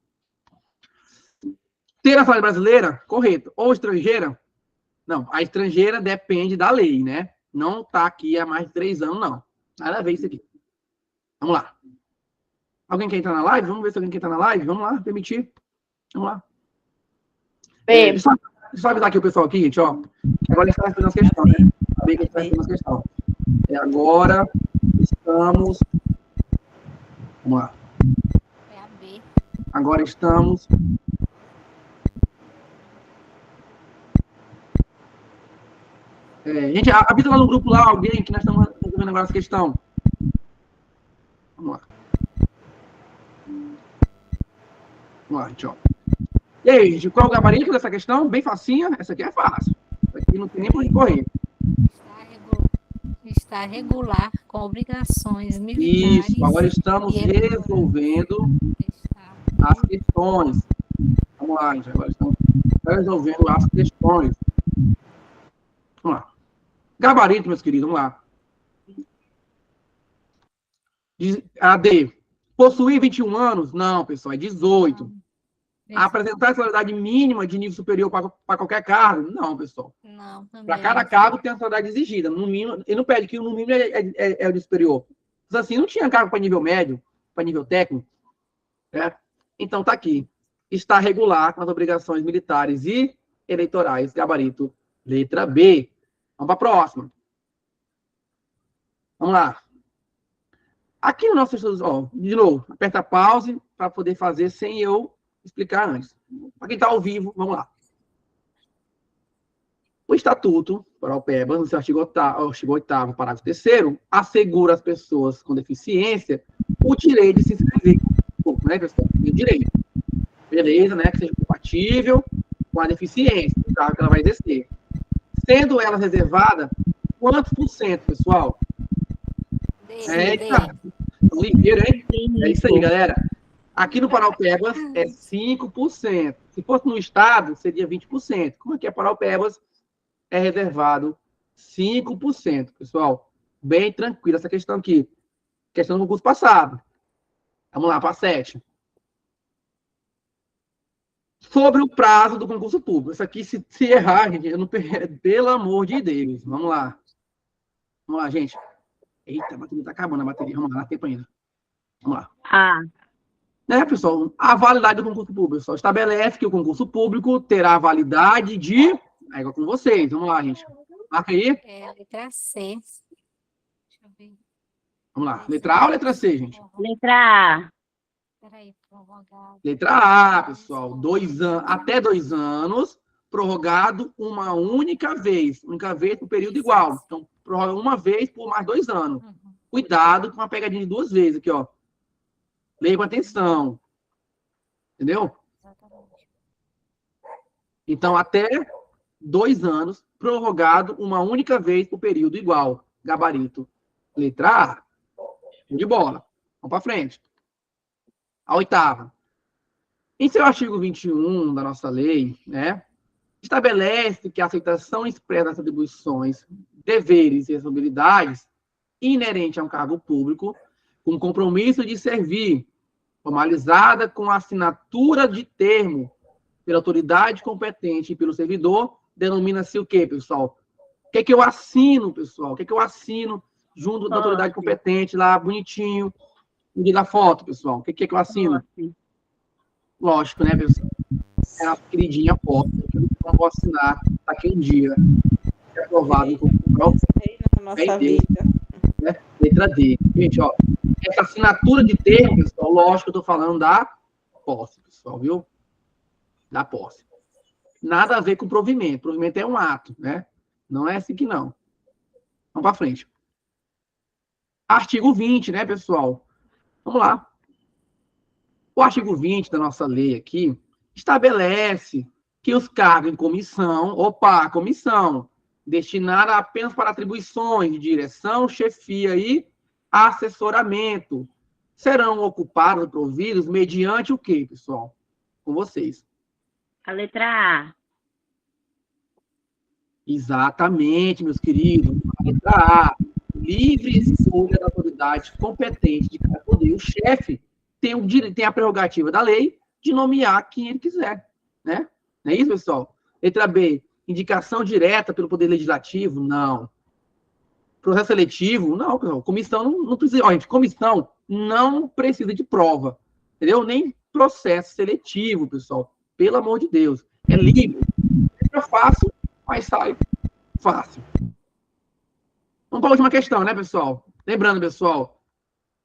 Ter a nacionalidade brasileira, correto. Ou estrangeira? Não, a estrangeira depende da lei, né? Não está aqui há mais de 3 anos, não. Nada a ver isso aqui. Vamos lá. Alguém quer entrar na live? Vamos ver se alguém quer entrar na live. Vamos lá, permitir. Vamos lá. Deixa eu só avisar aqui o pessoal aqui, gente, ó. Agora a gente está respondendo as questões, né? Saber que a gente está respondendo as questões. Agora estamos... Vamos lá. É a B. Agora estamos... gente, avisa lá no grupo lá alguém que nós estamos resolvendo agora essa questão. Vamos lá. Vamos lá, gente, ó. E aí, gente, qual é o gabarito dessa questão? Bem facinha. Essa aqui é fácil. Essa aqui não tem nem para onde correr. Está regular com obrigações militares. Isso, agora estamos resolvendo as questões. Vamos lá, gente, agora estamos resolvendo as questões. Vamos lá. Gabarito, meus queridos, vamos lá. A D. Possuir 21 anos? Não, pessoal, é 18. Apresentar a escolaridade mínima de nível superior para qualquer cargo? Não, pessoal. Não, também. Para cada cargo tem a escolaridade exigida. No mínimo, ele não pede que no mínimo é o de superior. Mas assim, não tinha cargo para nível médio, para nível técnico. Certo? Então, está aqui. Está regular com as obrigações militares e eleitorais. Gabarito, letra B. Vamos para a próxima. Vamos lá. Aqui no nosso estudo, ó, de novo, aperta pause para poder fazer sem eu explicar antes. Para quem está ao vivo, vamos lá. O Estatuto Paraupebas, no seu artigo 8º, parágrafo 3º, assegura às pessoas com deficiência o direito de se inscrever. Né, pessoal? Tem direito. Beleza, né? Que seja compatível com a deficiência, o cargo que ela vai exercer. Sendo ela reservada, quantos por cento, pessoal? Ligeiro, hein? É isso aí, galera. Aqui no Paraupebas é 5%. Se fosse no estado, seria 20%. Como é que é Paraupebas? É reservado 5%, pessoal. Bem tranquilo essa questão aqui. Questão do concurso passado. Vamos lá, para 7. Sobre o prazo do concurso público. Isso aqui, se errar, gente, eu não perco. Pelo amor de Deus. Vamos lá. Vamos lá, gente. Eita, a bateria está acabando, a bateria. Vamos lá, dá tempo ainda. Vamos lá. Né, pessoal? A validade do concurso público. Pessoal, estabelece que o concurso público terá validade de... É igual com vocês. Vamos lá, gente. Marca aí. É a letra C. Deixa eu ver. Vamos lá. Letra A ou letra C, gente? Letra A. Peraí, prorrogado. Letra A, pessoal. Até 2 anos, prorrogado uma única vez. Única vez por período igual. Então, prorroga uma vez por mais 2 anos. Cuidado com uma pegadinha de 2 vezes aqui, ó. Leia com atenção. Entendeu? Exatamente. Então, até 2 anos, prorrogado uma única vez por período igual. Gabarito. Letra A. De bola. Vamos para frente. A 8ª. Em seu artigo 21 da nossa lei, né, estabelece que a aceitação expressa das atribuições, deveres e responsabilidades inerentes a um cargo público, com compromisso de servir, formalizada com a assinatura de termo pela autoridade competente e pelo servidor, denomina-se o quê, pessoal? O que é que eu assino, pessoal? O que é que eu assino junto da autoridade competente, lá, bonitinho, no dia da foto, pessoal? O que é que eu assino? Lógico, né, pessoal? É a queridinha foto, que eu não vou assinar daqui um dia. É aprovado com na nossa vida. Né? Letra D. Gente, ó, essa assinatura de termo, pessoal, lógico que eu estou falando da posse, pessoal, viu? Da posse. Nada a ver com provimento. Provimento é um ato, né? Não é assim que não. Vamos para frente. Artigo 20, né, pessoal? Vamos lá. O artigo 20 da nossa lei aqui estabelece que os cargos em comissão, destinada apenas para atribuições de direção, chefia e assessoramento, serão ocupados e providos mediante o quê, pessoal? Com vocês. A letra A. Exatamente, meus queridos. A letra A. Livre escolha da autoridade competente de cada poder. O chefe tem a prerrogativa da lei de nomear quem ele quiser, né? Não é isso, pessoal? Letra B. Indicação direta pelo Poder Legislativo? Não. Processo seletivo? Não, pessoal. Comissão não precisa... Ó, gente, comissão não precisa de prova, entendeu? Nem processo seletivo, pessoal. Pelo amor de Deus. É livre. É fácil, mas sai fácil. Vamos para a última questão, né, pessoal? Lembrando, pessoal,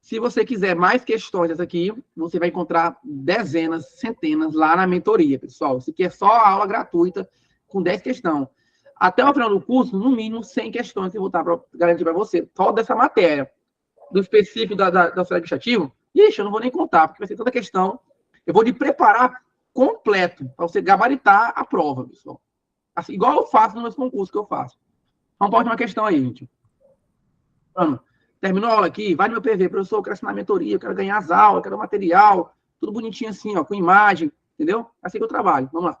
se você quiser mais questões dessa aqui, você vai encontrar dezenas, centenas lá na mentoria, pessoal. Isso aqui é só a aula gratuita com 10 questões. Até o final do curso, no mínimo 100 questões que eu vou estar para garantir para você. Só dessa matéria. Do específico da auxiliar administrativo, ixi, eu não vou nem contar, porque vai ser toda questão. Eu vou lhe preparar completo, para você gabaritar a prova, pessoal. Assim, igual eu faço nos meus concursos que eu faço. Vamos para a última questão aí, gente. Mano, terminou a aula aqui, vai no meu PV, professor, eu quero assinar a mentoria, eu quero ganhar as aulas, eu quero material, tudo bonitinho assim, ó, com imagem, entendeu? Assim que eu trabalho. Vamos lá.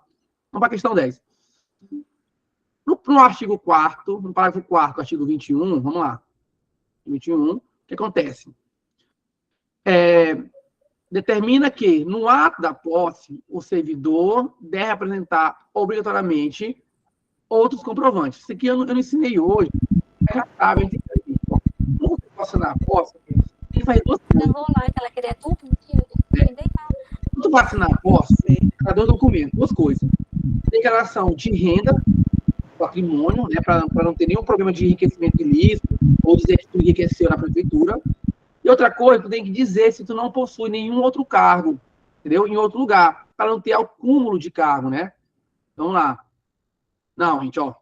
Vamos para a questão 10. No artigo 4º, no parágrafo 4º, artigo 21, vamos lá. 21, o que acontece? Determina que, no ato da posse, o servidor deve apresentar obrigatoriamente outros comprovantes. Isso aqui eu não ensinei hoje. Já sabe, como você passa na posse, ele faz 2 coisas. Eu vou lá, que ela queria tudo, Quando tu vai assinar a posse, cada 2 documentos, 2 coisas. Declaração de renda, patrimônio, né, para não ter nenhum problema de enriquecimento ilícito, ou dizer que tu enriqueceu na prefeitura. E outra coisa, tu tem que dizer se tu não possui nenhum outro cargo, entendeu? Em outro lugar, para não ter acúmulo de cargo, né? Vamos lá. Não, gente, ó.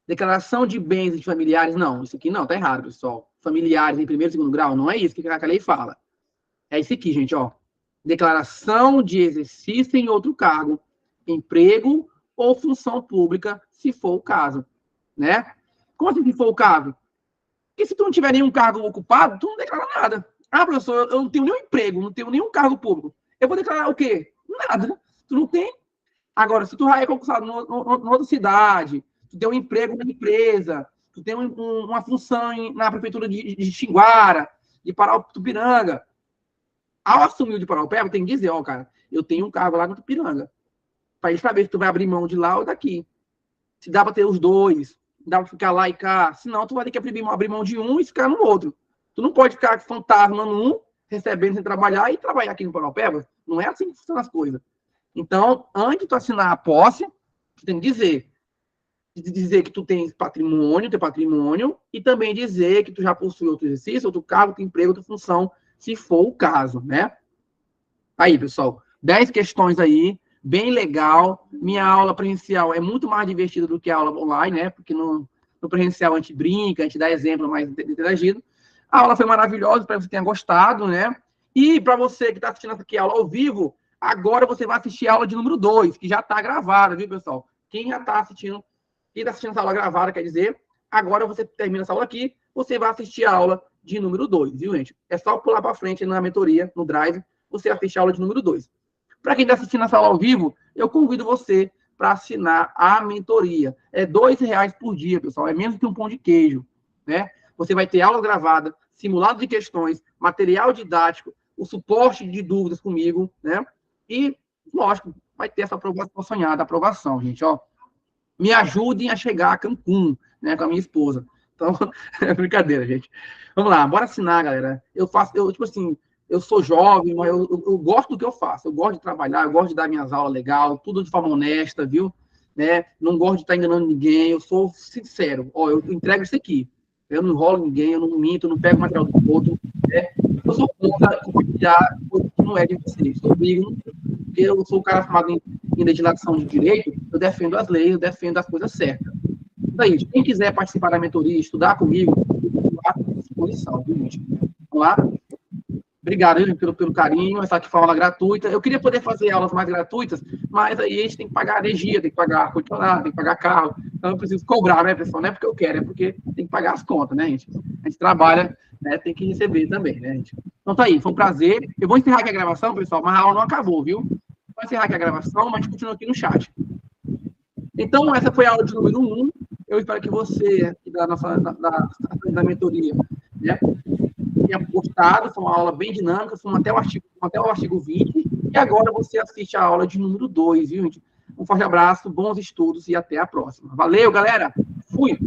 Declaração de bens de familiares, não. Isso aqui não, tá errado, pessoal. Familiares em primeiro e segundo grau, não é isso que a lei fala. É isso aqui, gente, ó. Declaração de exercício em outro cargo, emprego ou função pública, se for o caso, né? Como assim, se for o caso? Porque se tu não tiver nenhum cargo ocupado, tu não declara nada. Ah, professor, eu não tenho nenhum emprego, não tenho nenhum cargo público. Eu vou declarar o quê? Nada. Tu não tem. Agora, se tu já é concursado em outra cidade, tu tem um emprego na empresa, tu tem uma função na prefeitura de Xinguara, de Tupiranga, ao assumir o de Paraupeba, tem que dizer, ó, cara, eu tenho um cargo lá no Tupiranga, para eles saberem se tu vai abrir mão de lá ou daqui. Se dá para ter os dois, dá para ficar lá e cá, senão tu vai ter que abrir mão de um e ficar no outro. Tu não pode ficar fantasma num, recebendo sem trabalhar e trabalhar aqui no Paraupeba. Não é assim que funcionam as coisas. Então, antes de tu assinar a posse, tu tem que dizer que tu tens patrimônio, teu patrimônio, e também dizer que tu já possui outro exercício, outro cargo, outro emprego, outra função, se for o caso, né? Aí, pessoal, 10 questões aí, bem legal. Minha aula presencial é muito mais divertida do que a aula online, né? Porque no presencial a gente brinca, a gente dá exemplo mais interagido. A aula foi maravilhosa, espero que você tenha gostado, né? E para você que está assistindo essa aqui aula ao vivo, agora você vai assistir a aula de número 2, que já está gravada, viu, pessoal? Quem está assistindo essa aula gravada, quer dizer, agora você termina essa aula aqui, você vai assistir a aula de número 2, viu, gente? É só pular para frente na mentoria, no Drive, você assiste a aula de número 2. Para quem está assistindo essa aula ao vivo, eu convido você para assinar a mentoria. É R$2 por dia, pessoal. É menos que um pão de queijo, né? Você vai ter aula gravada, simulado de questões, material didático, o suporte de dúvidas comigo, né? E, lógico, vai ter essa aprovação sonhada, aprovação, gente, ó. Me ajudem a chegar a Cancún, né, com a minha esposa. Então, é brincadeira, gente. Vamos lá, bora assinar, galera. Tipo assim, eu sou jovem, mas eu gosto do que eu faço. Eu gosto de trabalhar, eu gosto de dar minhas aulas legal, tudo de forma honesta, viu? Né? Não gosto de estar enganando ninguém, eu sou sincero. Ó, eu entrego isso aqui. Eu não enrolo ninguém, eu não minto, eu não pego material do outro. Né? Eu sou contra compartilhar coisa que não é de vocês. Comigo, porque eu sou o cara formado em legislação de direito, eu defendo as leis, eu defendo as coisas certas. Então, gente, quem quiser participar da mentoria, estudar comigo, eu estou à disposição, viu, gente? Vamos lá? Obrigado, gente, pelo carinho. Essa aqui foi uma aula gratuita. Eu queria poder fazer aulas mais gratuitas, mas aí a gente tem que pagar energia, tem que pagar ar-condicionado, tem que pagar carro. Então eu preciso cobrar, né, pessoal? Não é porque eu quero, é porque tem que pagar as contas, né, gente? A gente trabalha, né, tem que receber também, né, gente? Então tá aí, foi um prazer. Eu vou encerrar aqui a gravação, pessoal, mas a aula não acabou, viu? Vou encerrar aqui a gravação, mas a gente continua aqui no chat. Então, essa foi a aula de número 1. Eu espero que você, da mentoria, né, tenha gostado. Foi uma aula bem dinâmica, fomos até o artigo 20. E agora você assiste a aula de número 2, viu, gente? Um forte abraço, bons estudos e até a próxima. Valeu, galera! Fui!